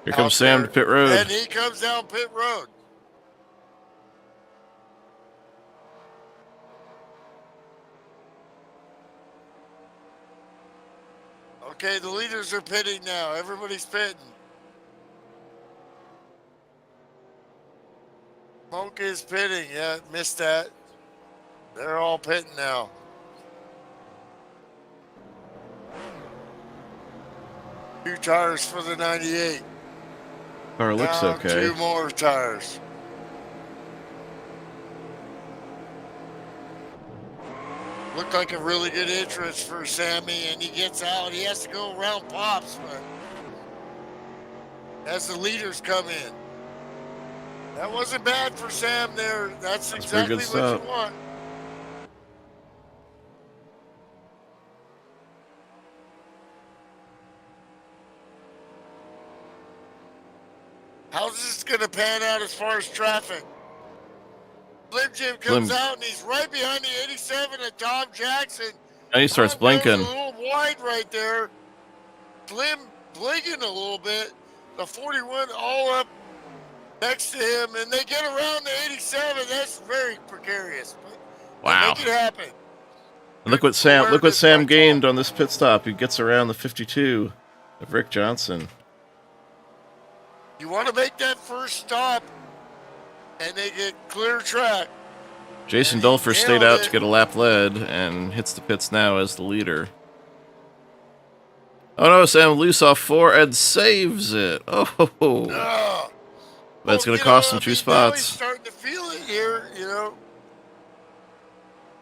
Here comes Sam to pit road. And he comes down pit road. Okay, the leaders are pitting now. Everybody's pitting. Smoke is pitting. Yeah, missed that. They're all pitting now. Two tires for the 98. Car looks Now okay. 2 more tires. Looked like a really good entrance for Sammy, and he gets out. He has to go around Pops, but as the leaders come in. That wasn't bad for Sam there. That's exactly what you want. How's this going to pan out as far as traffic? Slim Jim comes out, and he's right behind the 87 of Tom Jackson. And he starts blinking. A little wide right there. Slim blinking a little bit. The 41 all up next to him, and they get around the 87. That's very precarious. But wow. Make it happen. Look what Sam gained on this pit stop. He gets around the 52 of Rick Johnson. You want to make that first stop, and they get clear track. Jason And he Dulfer stayed nailed out to it. get a lap led and hits the pits now as the leader. Oh no, Sam loose off 4 and saves it. Oh, Oh, but it's going to you know, cost him I 2 mean, now he's spots. starting to feel it here, you know.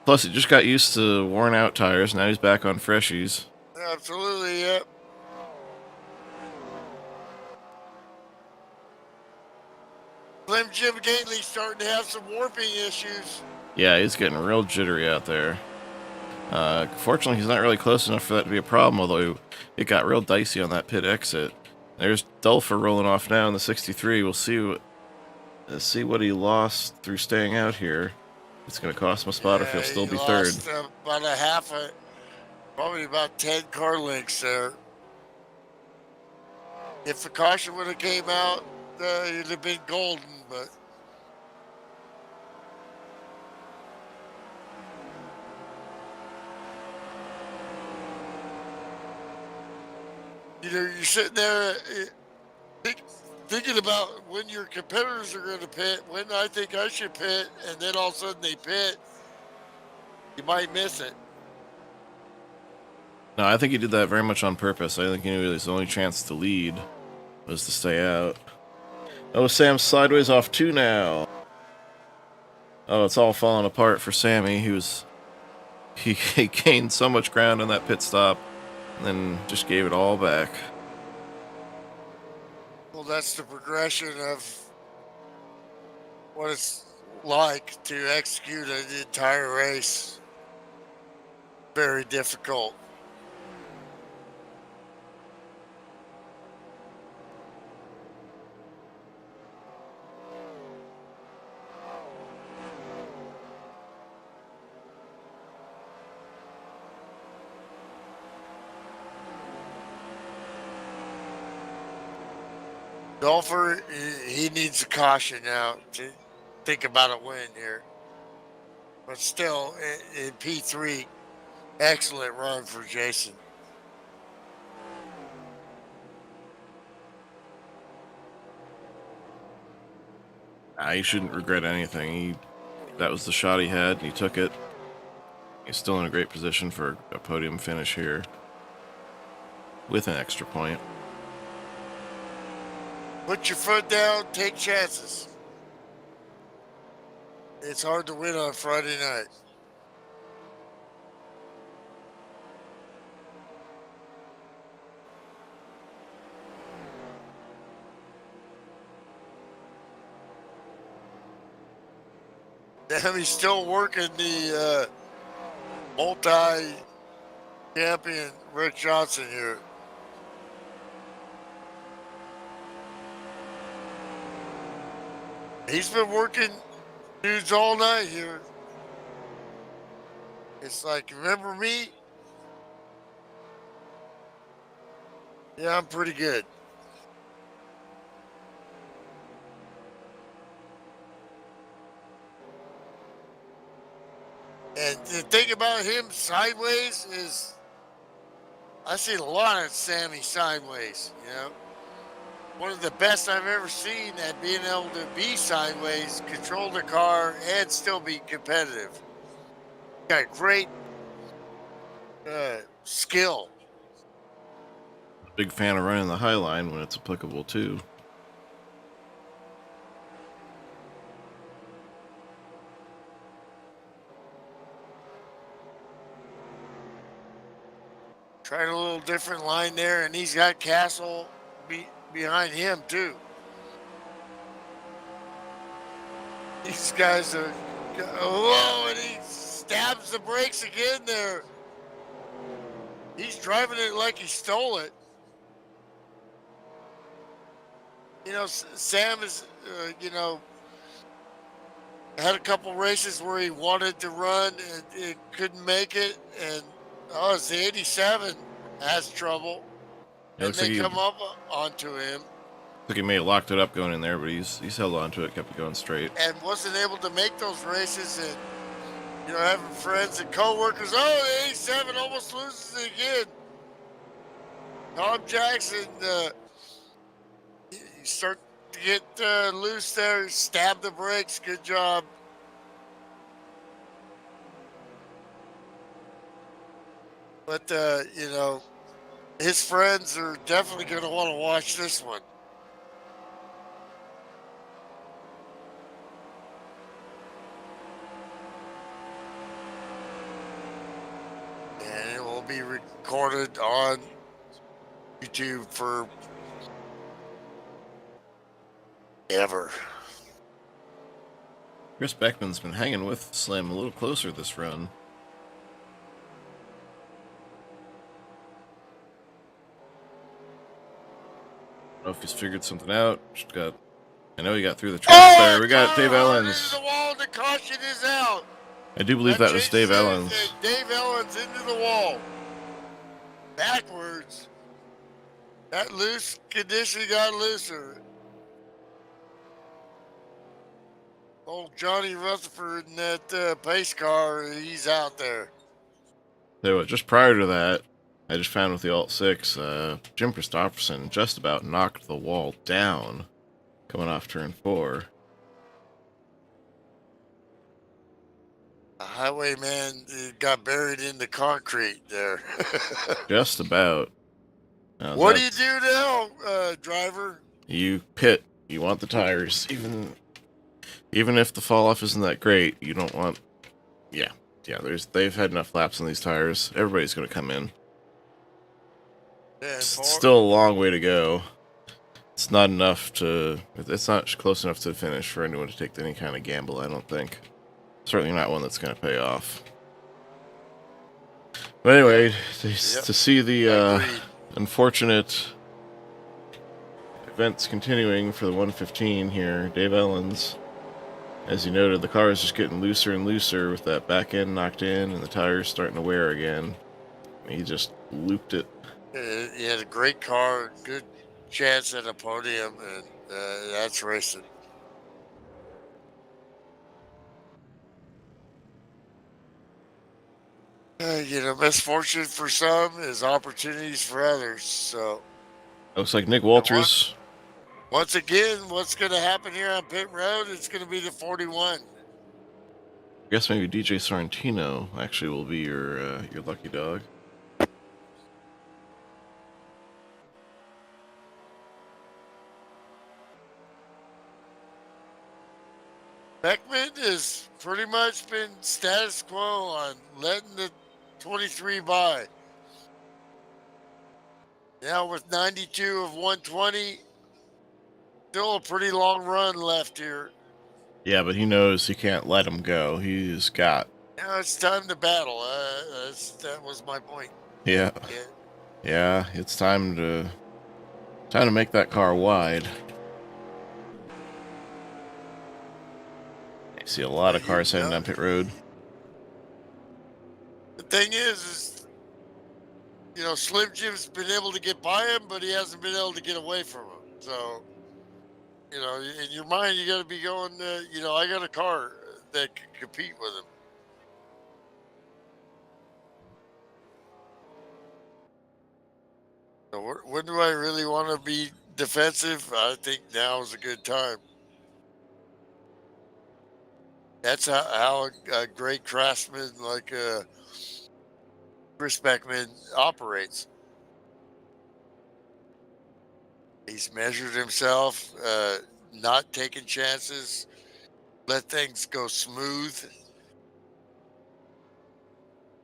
Plus, he just got used to worn out tires. Now he's back on freshies. Absolutely, yep. Slim Jim Gately's starting to have some warping issues. Yeah, he's getting real jittery out there. Fortunately, he's not really close enough for that to be a problem, although it got real dicey on that pit exit. There's Dulfer rolling off now in the 63. We'll see what he lost through staying out here. It's going to cost him a spot, or if he'll still be third. Lost about a half, probably about 10 car lengths there. If the caution would have came out, it'd have been golden, but you know, you're sitting there thinking about when your competitors are going to pit, when I think I should pit, and then all of a sudden they pit. You might miss it. No, I think he did that very much on purpose. I think he knew his only chance to lead was to stay out. Oh, Sam's sideways off 2 now. Oh, it's all falling apart for Sammy. He gained so much ground on that pit stop, and then just gave it all back. Well, that's the progression of what it's like to execute an entire race. Very difficult. Golfer, he needs a caution now to think about a win here. But still, in P3, excellent run for Jason. He shouldn't regret anything. That was the shot he had, and he took it. He's still in a great position for a podium finish here with an extra point. Put your foot down, take chances. It's hard to win on Friday night. Damn, he's still working the multi-champion Rick Johnson here. He's been working dudes all night here. It's like, remember me? Yeah, I'm pretty good. And the thing about him sideways is I see a lot of Sammy sideways, you know. One of the best I've ever seen at being able to be sideways, control the car, and still be competitive. Got great skill. Big fan of running the high line when it's applicable too. Tried a little different line there, and he's got Castle behind him too. These guys are, whoa, and he stabs the brakes again there. He's driving it like he stole it. You know, Sam is, you know, had a couple races where he wanted to run and it couldn't make it, and it's the 87 has trouble. And they come up onto him. I think he may have locked it up going in there, but he's held on to it, kept it going straight. And wasn't able to make those races, and, you know, having friends and co-workers, the 87 almost loses it again. Tom Jackson, you start get loose there, stab the brakes. Good job. But his friends are definitely going to want to watch this one. And it will be recorded on YouTube for ever. Chris Beckman's been hanging with Slim a little closer this run. I don't know if he's figured something out. I know he got through the tracks there. We got Dave Ellens. The wall, the caution is out. I do believe that was Dave Ellens. Dave Ellens into the wall. Backwards. That loose condition got looser. Old Johnny Rutherford in that pace car, he's out there. So just prior to that, I just found with the Alt 6, Jim Christopherson just about knocked the wall down coming off turn 4. The highwayman got buried in the concrete there. Just about. What do you do now, driver? You pit. You want the tires. Even if the fall off isn't that great, you don't want... Yeah, they've had enough laps on these tires. Everybody's going to come in. It's still a long way to go. It's not enough to... It's not close enough to the finish for anyone to take any kind of gamble, I don't think. Certainly not one that's going to pay off. But anyway, to see the unfortunate events continuing for the 115 here, Dave Ellens, as you noted, the car is just getting looser and looser with that back end knocked in and the tires starting to wear again. He just looped it. He had a great car, good chance at a podium, and that's racing. Misfortune for some is opportunities for others. So, looks like Nick Walters. Once again, what's going to happen here on pit road? It's going to be the 41. I guess maybe DJ Sorrentino actually will be your lucky dog. Beckman has pretty much been status quo on letting the 23 by. Now with 92 of 120, still a pretty long run left here. Yeah, but he knows he can't let him go. He's got... Now it's time to battle. That was my point. Yeah, it's time to make that car wide. I see a lot of cars heading down pit road. The thing is, Slim Jim's been able to get by him, but he hasn't been able to get away from him. So, in your mind, you got to be going, I got a car that can compete with him. So when do I really want to be defensive? I think now is a good time. That's how a great craftsman like Chris Beckman operates. He's measured himself, not taking chances, let things go smooth.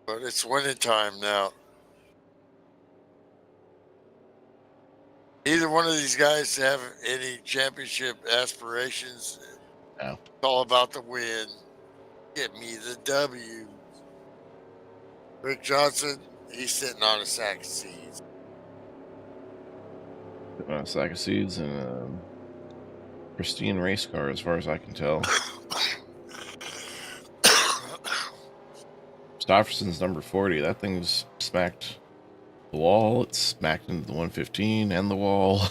But it's winning time now. Neither one of these guys have any championship aspirations. No. It's all about the win. Get me the W. Rick Johnson, he's sitting on a sack of seeds. Sitting on a sack of seeds and a pristine race car, as far as I can tell. Stofferson's number 40. That thing's smacked the wall. It's smacked into the 115 and the wall.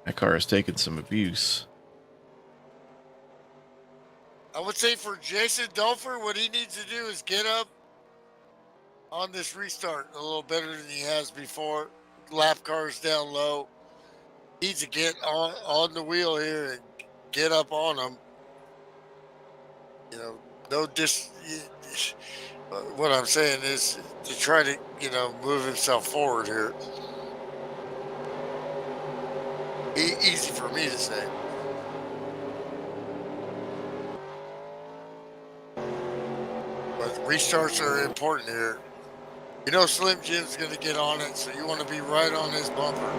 That car has taken some abuse. I would say for Jason Dulfer, what he needs to do is get up on this restart a little better than he has before. Lap cars down low. needs to get on the wheel here and get up on him. You know, no dis. What I'm saying is to try to move himself forward here. Easy for me to say. But restarts are important here. You know Slim Jim's going to get on it, so you want to be right on his bumper.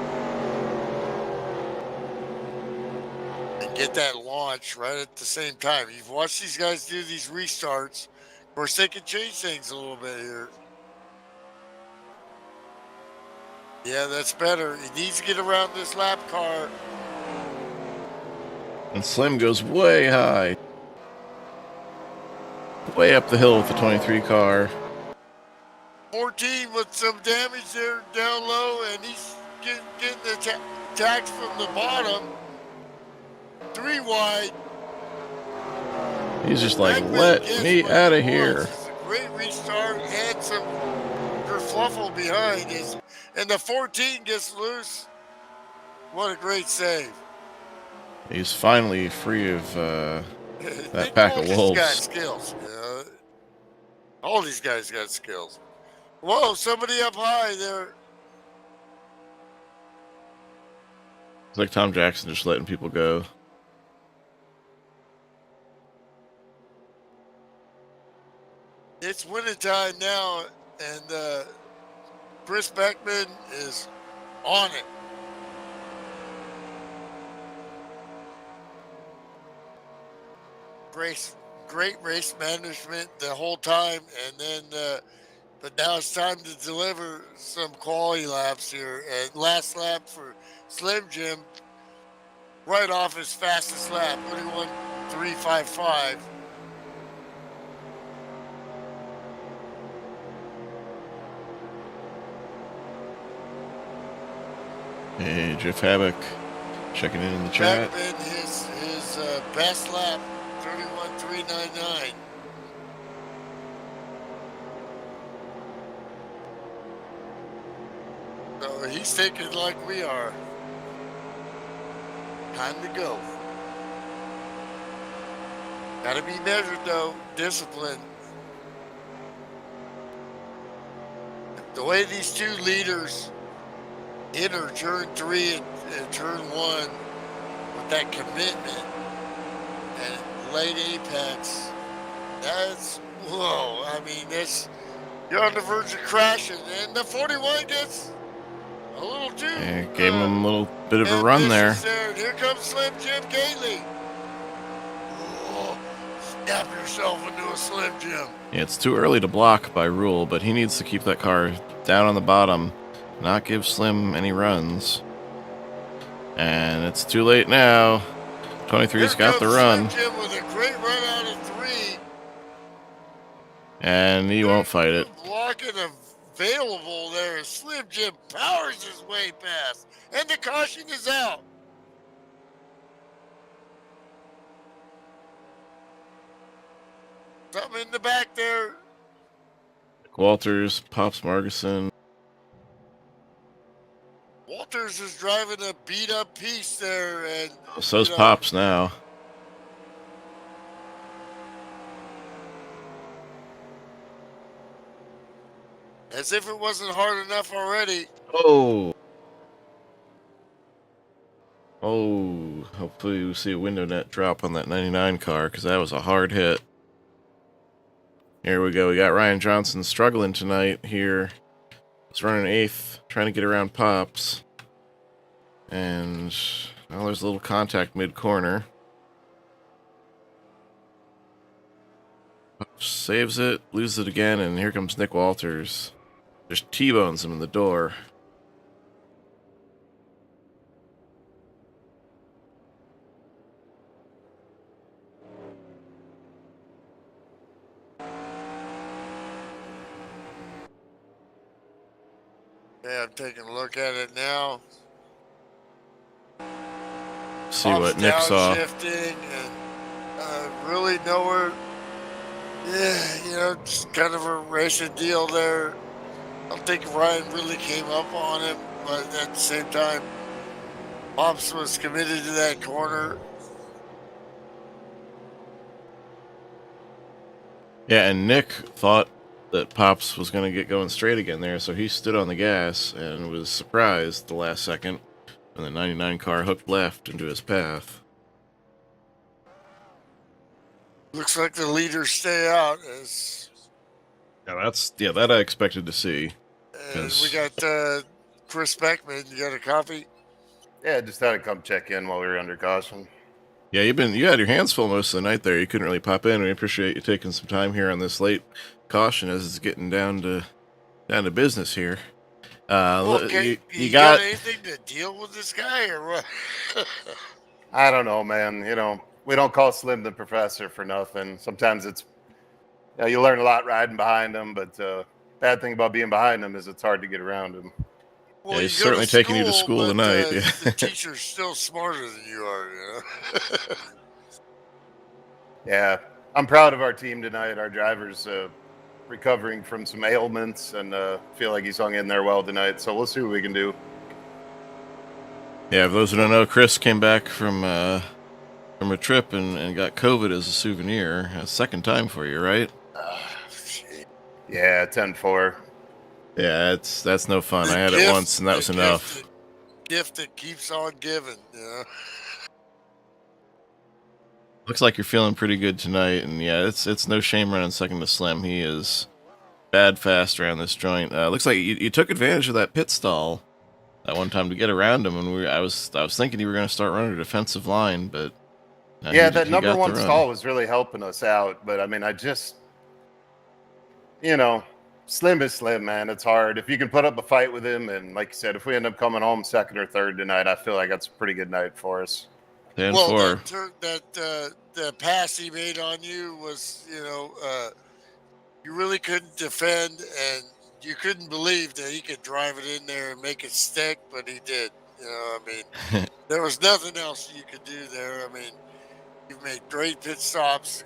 And get that launch right at the same time. You've watched these guys do these restarts. Of course, they can change things a little bit here. Yeah, that's better. He needs to get around this lap car. And Slim goes way high. Way up the hill with the 23 car. 14 with some damage there down low, and he's getting attacked from the bottom. 3 wide. He's just like, let me out of here. It's a great restart. Had some kerfluffle behind us, and the 14 gets loose. What a great save. He's finally free of that Nick pack of Walker's wolves. got skills. All these guys got skills. Whoa, somebody up high there. It's like Tom Jackson just letting people go. It's winter time now, and Chris Beckman is on it. Great race management the whole time, and then but now it's time to deliver some quality laps here. And last lap for Slim Jim, right off his fastest lap, 21.355. Hey, Jeff Havoc, checking in the chat. Beckman, his best lap, 31.399. So he's thinking like we are. Time to go. Gotta be measured though, discipline. The way these two leaders enter turn 3 and turn 1 with that commitment and late apex, that's, whoa, I mean, you're on the verge of crashing, and the 41 gets a little too. Yeah, gave him a little bit of a run there. And here comes Slim Jim Gately. Oh, snap yourself into a Slim Jim. Yeah, it's too early to block by rule, but he needs to keep that car down on the bottom, not give Slim any runs. And it's too late now. 23's got the run. Slim Jim with a great run out of 3. And he won't fight it. Blocking available there. Slim Jim powers his way past. And the caution is out. Something in the back there. Walters, Pops Margison. Walters is driving a beat up piece there, and so's Pops now. As if it wasn't hard enough already. Oh, hopefully we see a window net drop on that 99 car, because that was a hard hit. Here we go. We got Ryan Johnson struggling tonight here. He's running 8th, trying to get around Pops. And, well, there's a little contact mid-corner. Pops saves it, loses it again, and here comes Nick Walters. Just T-bones him in the door. Yeah, I'm taking a look at it now. See what Nick saw. Shifting and really nowhere. Yeah, just kind of a racing deal there. I don't think Ryan really came up on him, but at the same time, Pops was committed to that corner. Yeah, and Nick thought that Pops was going to get going straight again there, so he stood on the gas and was surprised the last second when the 99 car hooked left into his path. Looks like the leaders stay out Yeah, that I expected to see. and we 'Cause got Chris Beckman. You got a copy? Yeah, just had to come check in while we were under caution. yeah, you had your hands full most of the night there. You couldn't really pop in. We appreciate you taking some time here on this late caution as it's getting down to business here. Okay, You you got got anything to deal with this guy or what? I don't know, man. We don't call Slim the professor for nothing. Sometimes you learn a lot riding behind him, but bad thing about being behind him is it's hard to get around him. Well, Yeah, you he's go certainly taking you to school but tonight. the teacher's still smarter than you are. Yeah, I'm proud of our team tonight. Our driver's recovering from some ailments and feel like he's hung in there well tonight. So we'll see what we can do. Yeah, for those who don't know, Chris came back from a trip and got COVID as a souvenir. A second time for you, right? Yeah, 10-4. Yeah, that's no fun. The I had it once, and that was enough. Gift that keeps on giving. Looks like you're feeling pretty good tonight, and yeah, it's no shame running second to Slim. He is bad fast around this joint. Looks like you took advantage of that pit stall that one time to get around him, and I was thinking you were going to start running a defensive line, but Yeah, he that number got the one run. stall was really helping us out. But I mean, Slim is Slim, man. It's hard. If you can put up a fight with him, and like you said, if we end up coming home second or third tonight, I feel like that's a pretty good night for us. 10-4. The pass he made on you was, you really couldn't defend, and you couldn't believe that he could drive it in there and make it stick, but he did. There was nothing else you could do there. I mean, you've made great pit stops,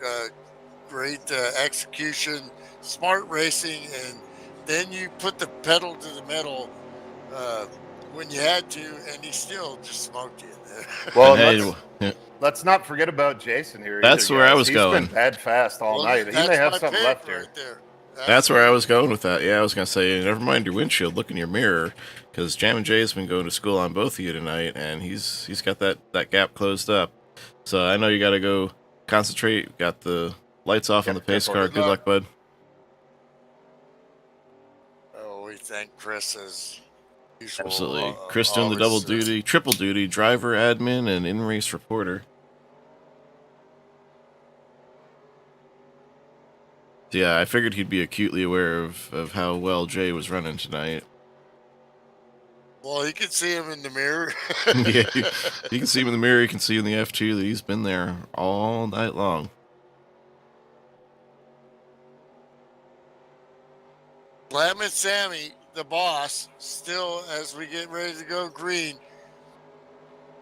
great execution, smart racing, and then you put the pedal to the metal when you had to, and he still just smoked you. Well, Hey, let's not forget about Jason here. That's either, where guys. I was going. He's been dead fast all night. He That's may have my something pick left here. right there. That's where I was going with that. Yeah, I was going to say, never mind your windshield, look in your mirror, because Jammin' Jay's been going to school on both of you tonight, and he's got that gap closed up. So I know you got to go concentrate. Got the lights off on the pace car. Good luck, bud. Oh, we thank Chris as usual. Absolutely. Chris doing the double duty, triple duty, driver, admin, and in-race reporter. Yeah, I figured he'd be acutely aware of how well Jay was running tonight. Well, you can see him in the mirror. Yeah, you can see him in the mirror. You can see in the F2 that he's been there all night long. Lamb and Sammy, the boss, still, as we get ready to go green,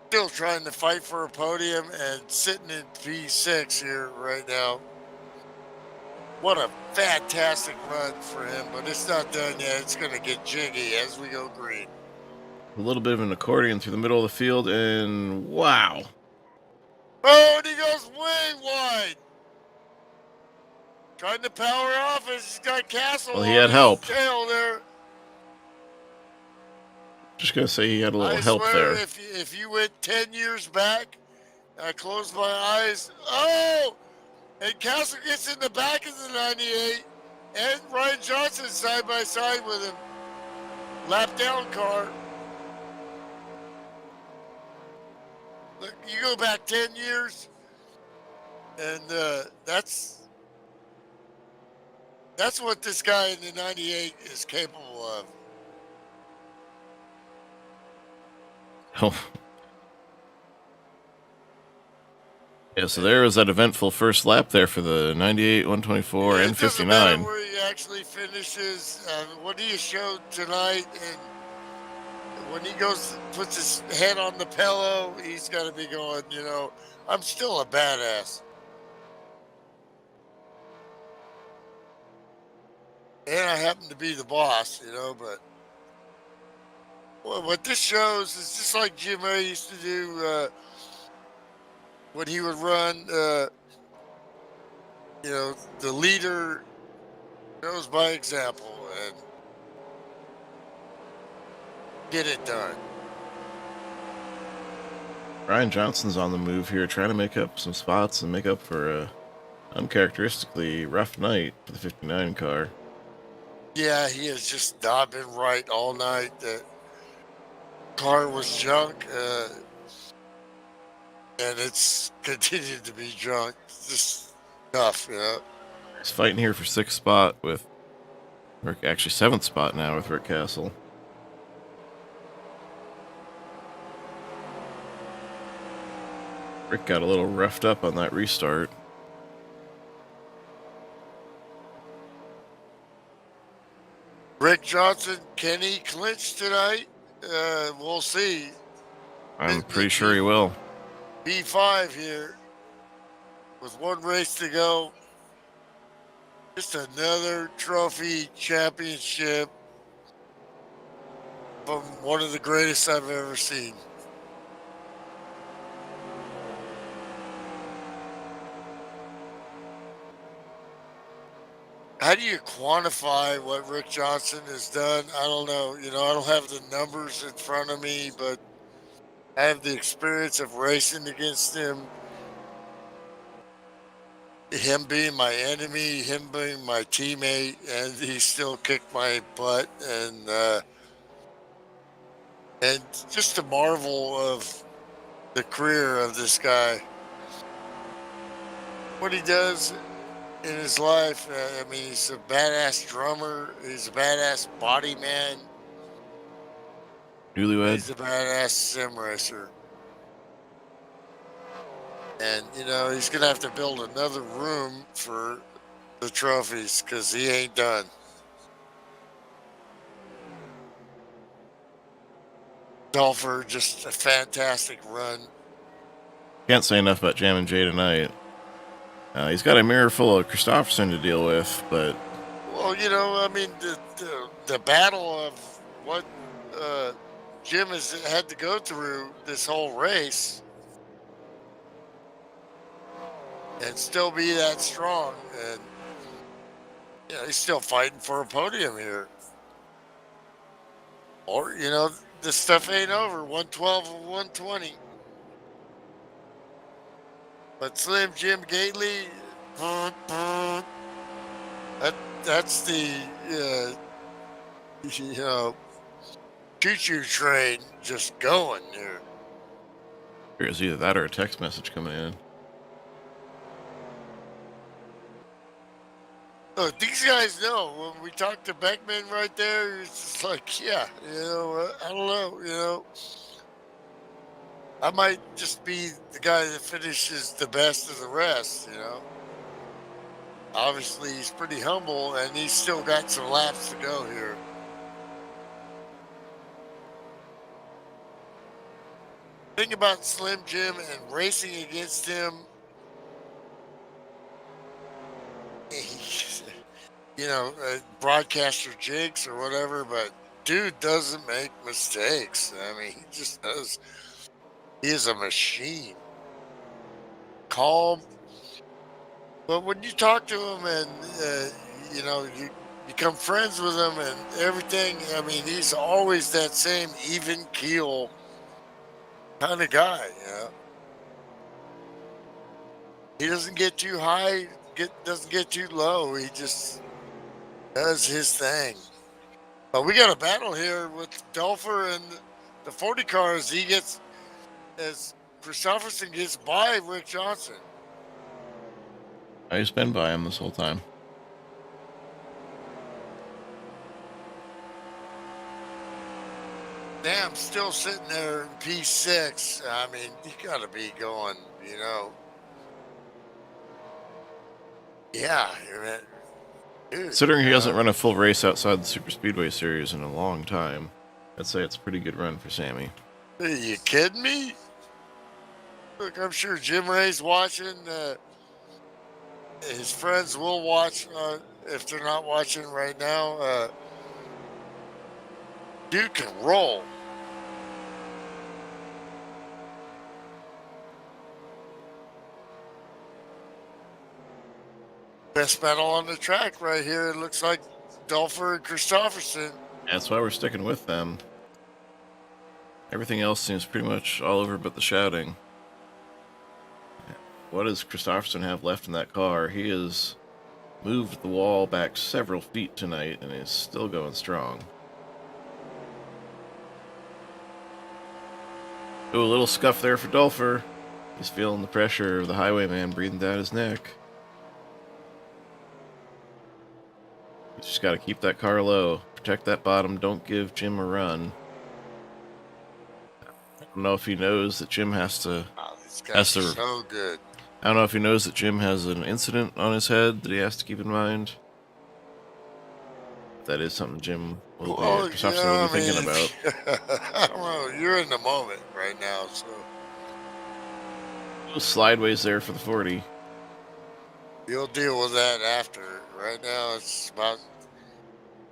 still trying to fight for a podium and sitting in P6 here right now. What a fantastic run for him, but it's not done yet. It's going to get jiggy as we go green. A little bit of an accordion through the middle of the field, and wow. Oh, and he goes way wide. Trying to power off as he's got Castle Well, he had help. Tail there. Just going to say he had a little I help swear, there. If you went 10 years back, I closed my eyes. Oh! And Castle gets in the back of the 98, and Ryan Johnson side by side with him. Lap down car. Look, you go back 10 years, and that's what this guy in the 98 is capable of. Oh. Yeah, so there was that eventful first lap there for the 98, 124, and 59. It doesn't matter where he actually finishes. What he showed tonight, and when he puts his head on the pillow, he's got to be going, I'm still a badass. And I happen to be the boss, but Well, what this shows is just like Jim Ray used to do when he would run. The leader goes by example and get it done. Ryan Johnson's on the move here, trying to make up some spots and make up for a uncharacteristically rough night for the 59 car. Yeah, he has just not been right all night. The car was junk, and it's continued to be junk. It's just tough, He's fighting here for 6th spot with, or actually 7th spot now with Rick Castle. Rick got a little roughed up on that restart. Rick Johnson, can he clinch tonight? We'll see. I'm pretty sure he will. B5 here with one race to go. Just another trophy championship from one of the greatest I've ever seen. How do you quantify what Rick Johnson has done? I don't know. I don't have the numbers in front of me, but I have the experience of racing against him. Him being my enemy, him being my teammate, and he still kicked my butt. And just a marvel of the career of this guy. What he does in his life, he's a badass drummer. He's a badass body man. Newlywed. He's a badass sim racer. And, he's going to have to build another room for the trophies because he ain't done. Dolpher, just a fantastic run. Can't say enough about Jam and Jay tonight. He's got a mirror full of Christopherson to deal with, but... Well, the battle of what Jim has had to go through this whole race and still be that strong. And, he's still fighting for a podium here. Or, this stuff ain't over. 112 and 120. But Slim Jim Gately, that's the, choo-choo train just going here. There's either that or a text message coming in. Look, these guys know. When we talked to Beckman right there, it's just like, yeah, I don't know, I might just be the guy that finishes the best of the rest, Obviously, he's pretty humble, and he's still got some laps to go here. Think about Slim Jim and racing against him. Broadcaster jinx or whatever, but dude doesn't make mistakes. He just does. He is a machine. Calm. But when you talk to him and, you become friends with him and everything, he's always that same even keel kind of guy, He doesn't get too high, doesn't get too low. He just does his thing. But we got a battle here with Dolpher and the 40 cars. He gets, as Christopherson gets by Rick Johnson. I've been by him this whole time. Damn, still sitting there in P6. You got to be going, Yeah, dude, Considering he hasn't run a full race outside the Super Speedway Series in a long time, I'd say it's a pretty good run for Sammy. Are you kidding me? Look, I'm sure Jim Ray's watching. His friends will watch if they're not watching right now. Dude can roll. Best battle on the track right here. It looks like Dolfer and Christopherson. That's why we're sticking with them. Everything else seems pretty much all over but the shouting. What does Christopherson have left in that car? He has moved the wall back several feet tonight and is still going strong. Ooh, a little scuff there for Dolfer. He's feeling the pressure of the highwayman breathing down his neck. You just got to keep that car low. Protect that bottom. Don't give Jim a run. I don't know if he knows that Jim has to... Oh, these guys are to- so good. I don't know if he knows that Jim has an incident on his head that he has to keep in mind. That is something Jim will be thinking about. I don't know. You're in the moment right now, so Slideways there for the 40. you'll deal with that after. Right now, it's about.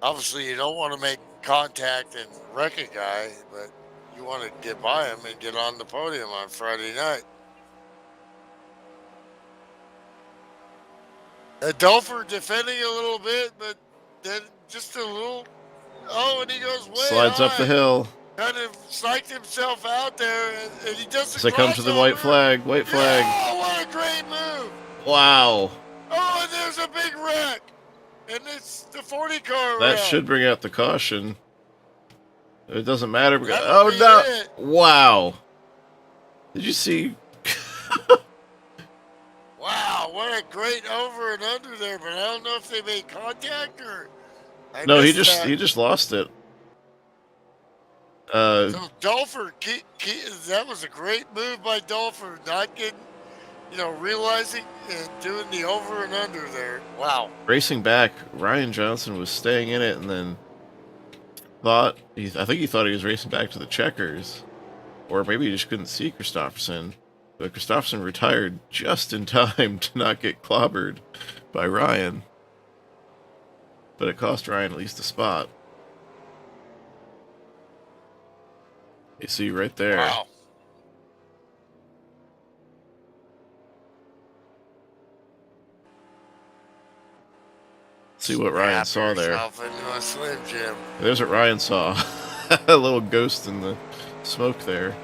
Obviously, you don't want to make contact and wreck a guy, but you want to get by him and get on the podium on Friday night. Dolfer defending a little bit, but then just a little. Oh, and he goes way Slides up high. the hill. Kind of psyched himself out there, and he does the As they come to the white flag. White flag. Oh, what a great move! Wow. Oh, and there's a big wreck, and it's the 40 car. That wreck. should bring out the caution. It doesn't matter because... That Oh, would be no. it. Wow. Did you see... Wow, what a great over and under there, but I don't know if they made contact or. No, he missed that. just lost it. So Dolfer, that was a great move by Dolfer, not getting, realizing and doing the over and under there. Wow. Racing back, Ryan Johnson was staying in it and then I think he thought he was racing back to the checkers. Or maybe he just couldn't see Christopherson. But Christopherson retired just in time to not get clobbered by Ryan. But it cost Ryan at least a spot. You see right there. Wow. See what Ryan saw there. Yourself into a Slim Jim. There's what Ryan saw. A little ghost in the smoke there.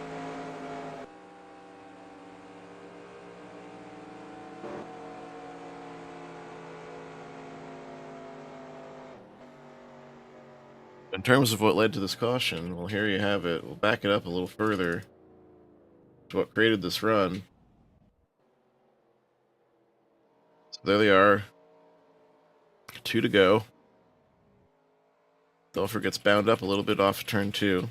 In terms of what led to this caution, well, here you have it. We'll back it up a little further to what created this run. So there they are. 2 to go. Dolfer gets bound up a little bit off turn 2.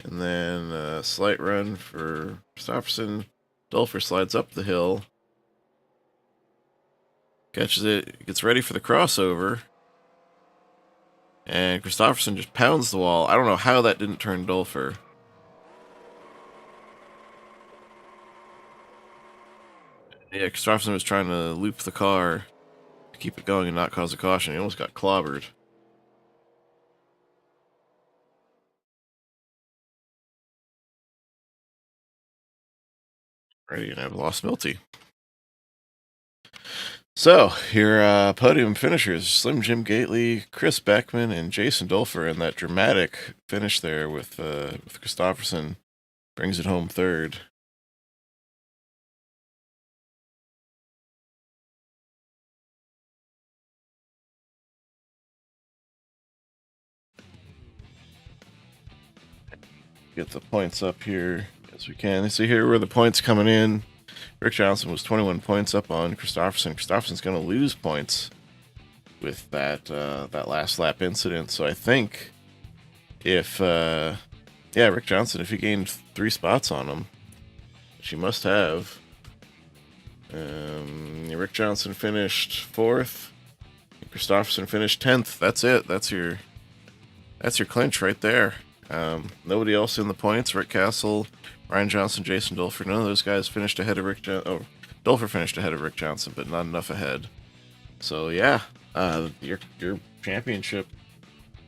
And then a slight run for Christopherson. Dolfer slides up the hill. Catches it, gets ready for the crossover. And Christopherson just pounds the wall. I don't know how that didn't turn Dolfer. Yeah, Christopherson was trying to loop the car to keep it going and not cause a caution. He almost got clobbered. Ready, and I've lost Milty. So, your podium finishers, Slim Jim Gately, Chris Beckman, and Jason Dolfer, and that dramatic finish there with Christopherson brings it home third. Get the points up here as we can. So here were the points coming in. Rick Johnson was 21 points up on Christopherson. Christopherson's going to lose points with that last lap incident. So I think if Rick Johnson, if he gained 3 spots on him, which he must have. Rick Johnson finished 4th. Christopherson finished 10th. That's it. That's your clinch right there. Nobody else in the points. Rick Castle, Ryan Johnson, Jason Dolfer. None of those guys finished ahead of Rick Johnson. Oh, Dolfer finished ahead of Rick Johnson, but not enough ahead. So yeah, your championship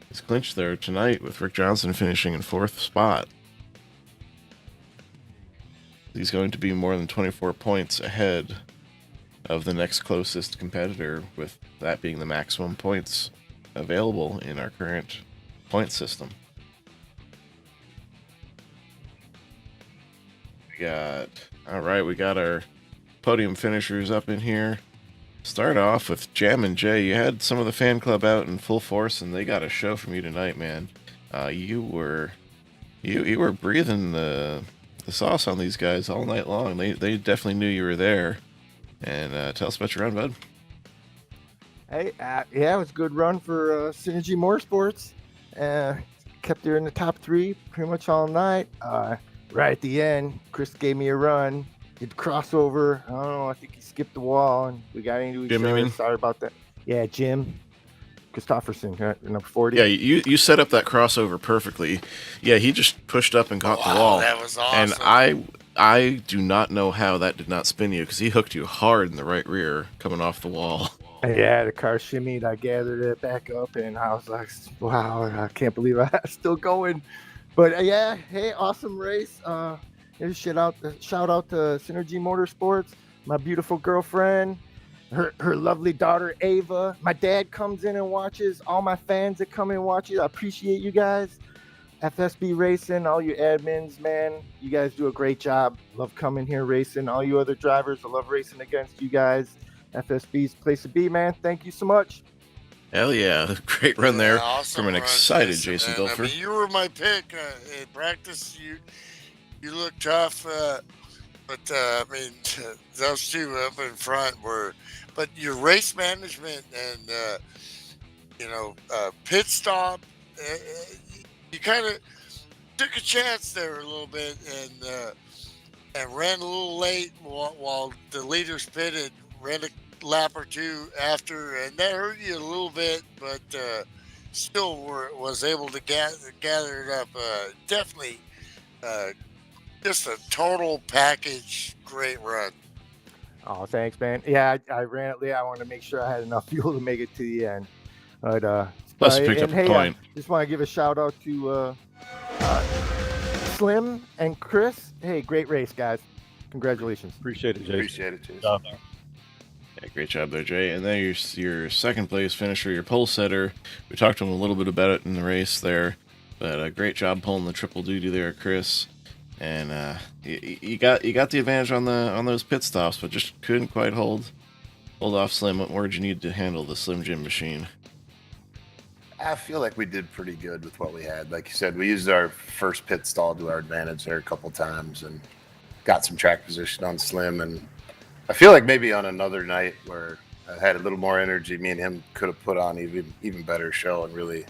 is clinched there tonight with Rick Johnson finishing in 4th spot. He's going to be more than 24 points ahead of the next closest competitor, with that being the maximum points available in our current point system. We got our podium finishers up in here. Start off with Jam and Jay. You had some of the fan club out in full force, and they got a show from you tonight, man. You were breathing the sauce on these guys all night long. They definitely knew you were there. And tell us about your run, bud. Hey, yeah, it was a good run for Synergy Motorsports. Kept her in the top 3 pretty much all night. Right at the end, Chris gave me a run. Did crossover. I don't know. I think he skipped the wall, and we got into each Jim, you other. mean? Sorry about that. Yeah, Jim Christopherson, number 40. Yeah, you set up that crossover perfectly. Yeah, he just pushed up and caught the wall. That was awesome. And I do not know how that did not spin you, because he hooked you hard in the right rear coming off the wall. Yeah, the car shimmied. I gathered it back up, and I was like, wow, I can't believe I'm still going. But yeah, hey, awesome race. Shout out to Synergy Motorsports, my beautiful girlfriend, her lovely daughter Ava. My dad comes in and watches. All my fans that come in and watch it. I appreciate you guys. FSB Racing, all you admins, man, you guys do a great job. Love coming here racing. All you other drivers, I love racing against you guys. FSB's place to be, man. Thank you so much. Hell yeah. Great run there Awesome from an run, excited Jason man. Dilfer. I mean, you were my pick in practice. You look tough, but I mean, those two up in front were. But your race management and pit stop, you kind of took a chance there a little bit and ran a little late while the leaders pitted. Ran a lap or two after, and that hurt you a little bit, but still was able to gather it up. Definitely just a total package great run. Oh, thanks, man. Yeah, I ran it late. I wanted to make sure I had enough fuel to make it to the end. But Plus, you picked up a point. Just want to give a shout out to Slim and Chris. Hey, great race, guys. Congratulations. Appreciate it, Jason. Appreciate it, Jason. Yeah, great job there, Jay. And then your second place finisher, your pole setter. We talked to him a little bit about it in the race there, but a great job pulling the triple duty there, Chris. And you got the advantage on those pit stops, but just couldn't quite hold off Slim. What more did you need to handle the Slim Jim machine? I feel like we did pretty good with what we had. Like you said, we used our first pit stall to our advantage there a couple times and got some track position on Slim. And I feel like maybe on another night where I had a little more energy, me and him could have put on even better show and really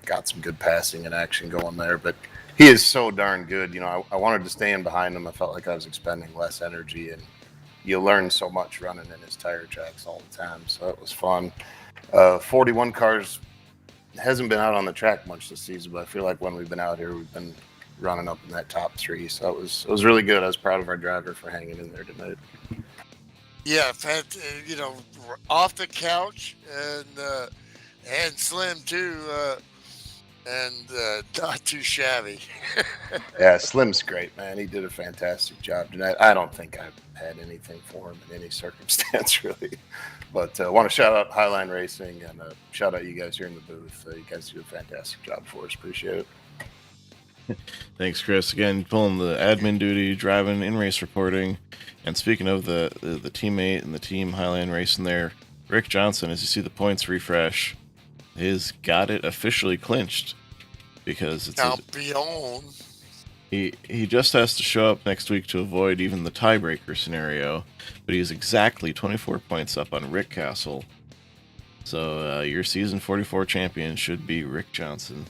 got some good passing and action going there. But he is so darn good. You know, I wanted to stand behind him. I felt like I was expending less energy, and you learn so much running in his tire tracks all the time. So it was fun. 41 cars hasn't been out on the track much this season, but I feel like when we've been out here, we've been running up in that top 3. So it was really good. I was proud of our driver for hanging in there tonight. Yeah, off the couch and Slim too, and not too shabby. Yeah, Slim's great, man. He did a fantastic job tonight. I don't think I've had anything for him in any circumstance, really. But I want to shout out Highline Racing and shout out you guys here in the booth. You guys do a fantastic job for us. Appreciate it. Thanks, Chris. Again, pulling the admin duty, driving, in-race reporting. And speaking of the teammate and the team Highline Racing there, Rick Johnson, as you see the points refresh, has got it officially clinched because it's he just has to show up next week to avoid even the tiebreaker scenario, but he's exactly 24 points up on Rick Castle. So your season 44 champion should be Rick Johnson.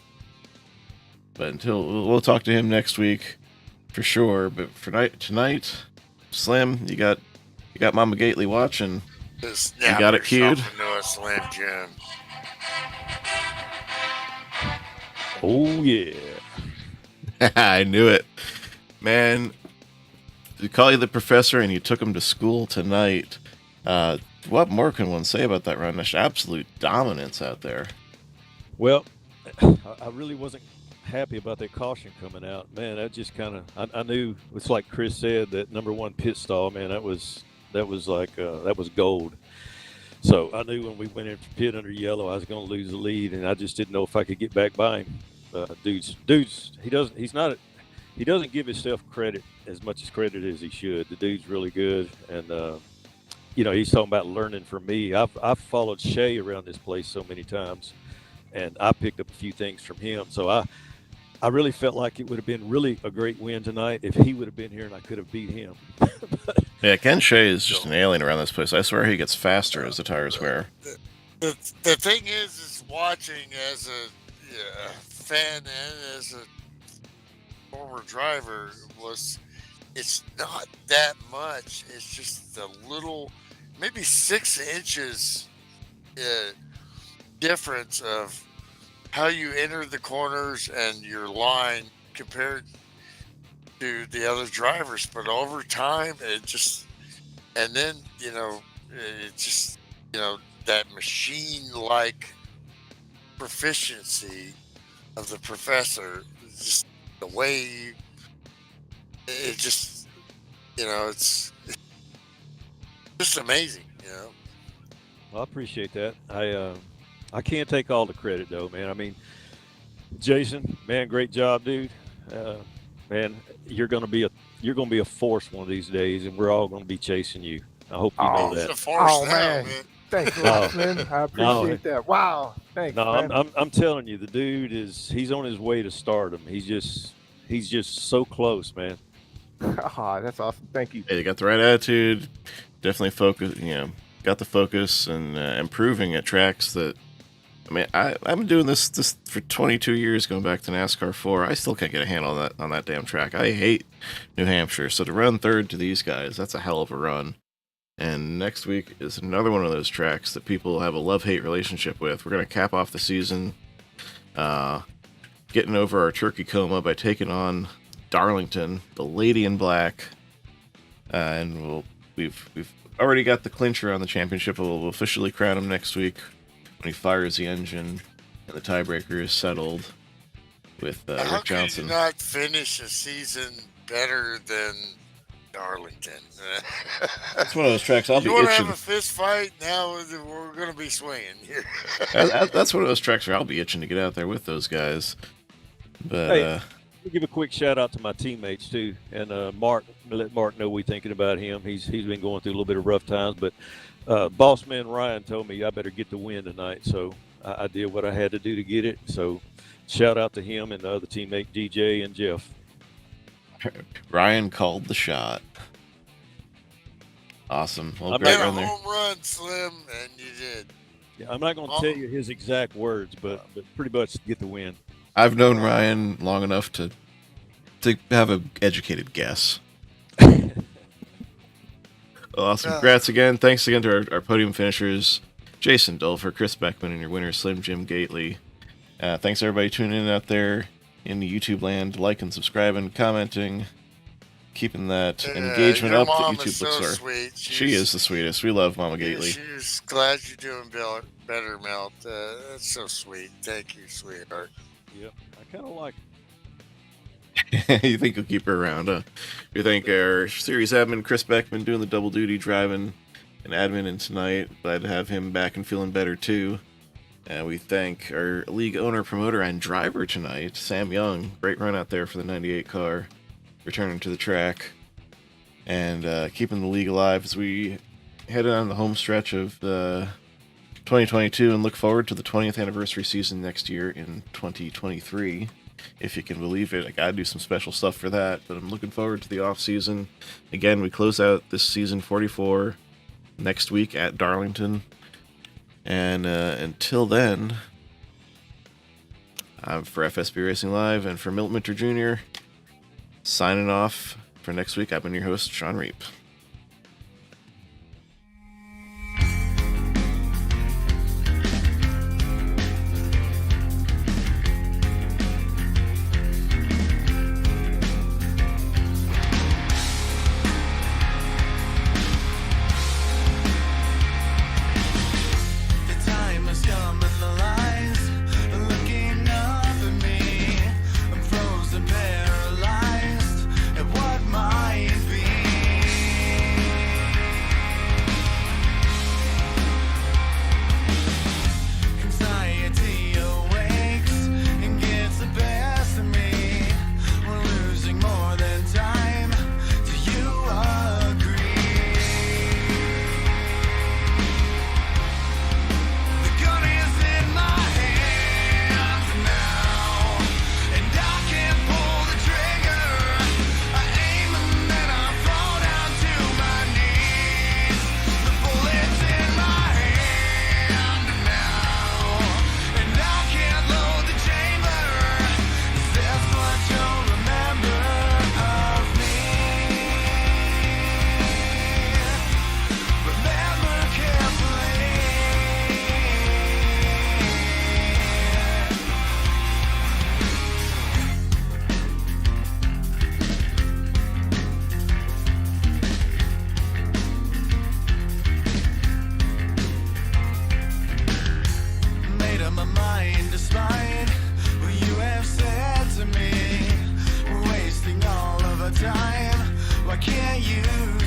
But we'll talk to him next week for sure. But for tonight, Slim, you got Mama Gately watching. You got it cued. Slim Jim. Oh yeah. I knew it. Man, you call you the professor and you took him to school tonight. What more can one say about that run? That's absolute dominance out there. Well, I really wasn't happy about that caution coming out. Man, that just kind of, I knew, it's like Chris said, that number one pit stall, man, that was that was like that was gold. So I knew when we went into pit under yellow, I was going to lose the lead, and I just didn't know if I could get back by him. Dude's he doesn't give himself credit as much as credit as he should. The dude's really good, and he's talking about learning from me. I've followed Shay around this place so many times, and I picked up a few things from him. So I really felt like it would have been really a great win tonight if he would have been here and I could have beat him. Yeah, Ken Shea is just an alien around this place. I swear he gets faster as the tires wear. The thing is watching as a fan and as a former driver it's not that much. It's just a little, maybe 6 inches difference of how you enter the corners and your line compared to the other drivers. But over time, and then, that machine-like proficiency of the professor, just the way it's just amazing, Well, I appreciate that. I can't take all the credit though, man. I mean, Jason, man, great job, dude. Man, you're gonna be a force one of these days, and we're all gonna be chasing you. I hope you know that. Oh man, thanks a lot, Slim. I appreciate that. Wow, thanks. No, man. I'm telling you, the dude he's on his way to stardom. He's just so close, man. Oh, that's awesome. Thank you. Hey, they got the right attitude. Definitely focus. Got the focus and improving at tracks that. I mean, I've been doing this for 22 years, going back to NASCAR 4. I still can't get a handle on that damn track. I hate New Hampshire. So to run third to these guys, that's a hell of a run. And next week is another one of those tracks that people have a love-hate relationship with. We're going to cap off the season, getting over our turkey coma by taking on Darlington, the Lady in Black, and we've already got the clincher on the championship. We'll officially crown him next week when he fires the engine and the tiebreaker is settled with How Rick Johnson. Could you not finish a season better than Darlington? That's one of those tracks I'll be you want to itching. have a fist fight? Now we're going to be swinging here. That's one of those tracks where I'll be itching to get out there with those guys. But Hey, let me give a quick shout out to my teammates too, and Mark. Let Mark know we're thinking about him. He's been going through a little bit of rough times, but boss man Ryan told me I better get the win tonight, so I did what I had to do to get it. So shout out to him and the other teammate DJ and Jeff. Ryan called the shot. Awesome. Well, I'm great Made a run there. home run, Slim, and you did. Yeah, I'm not going to tell you his exact words, but pretty much get the win. I've known Ryan long enough to have an educated guess. Awesome. Congrats again. Thanks again to our podium finishers, Jason Dulfer, Chris Beckman, and your winner, Slim Jim Gately. Thanks everybody tuning in out there in the YouTube land, liking, subscribing, commenting, keeping that engagement your up that mom YouTube is so looks are. sweet. She is the sweetest. We love Mama Gately. She's glad you're doing better, Melt. That's so sweet. Thank you, sweetheart. Yep, I kind of like You think you'll keep her around, huh? We thank our series admin, Chris Beckman, doing the double duty, driving and admin in tonight. Glad to have him back and feeling better, too. We thank our league owner, promoter, and driver tonight, Sam Young. Great run out there for the 98 car, returning to the track, and keeping the league alive as we head on the home stretch of 2022 and look forward to the 20th anniversary season next year in 2023. If you can believe it, I gotta do some special stuff for that, but I'm looking forward to the off season. Again, we close out this season 44 next week at Darlington, and until then, for FSB Racing Live and for Milt Minter Jr., signing off for next week. I've been your host, Sean Reap. despite what you have said to me. We're wasting all of our time. Why can't you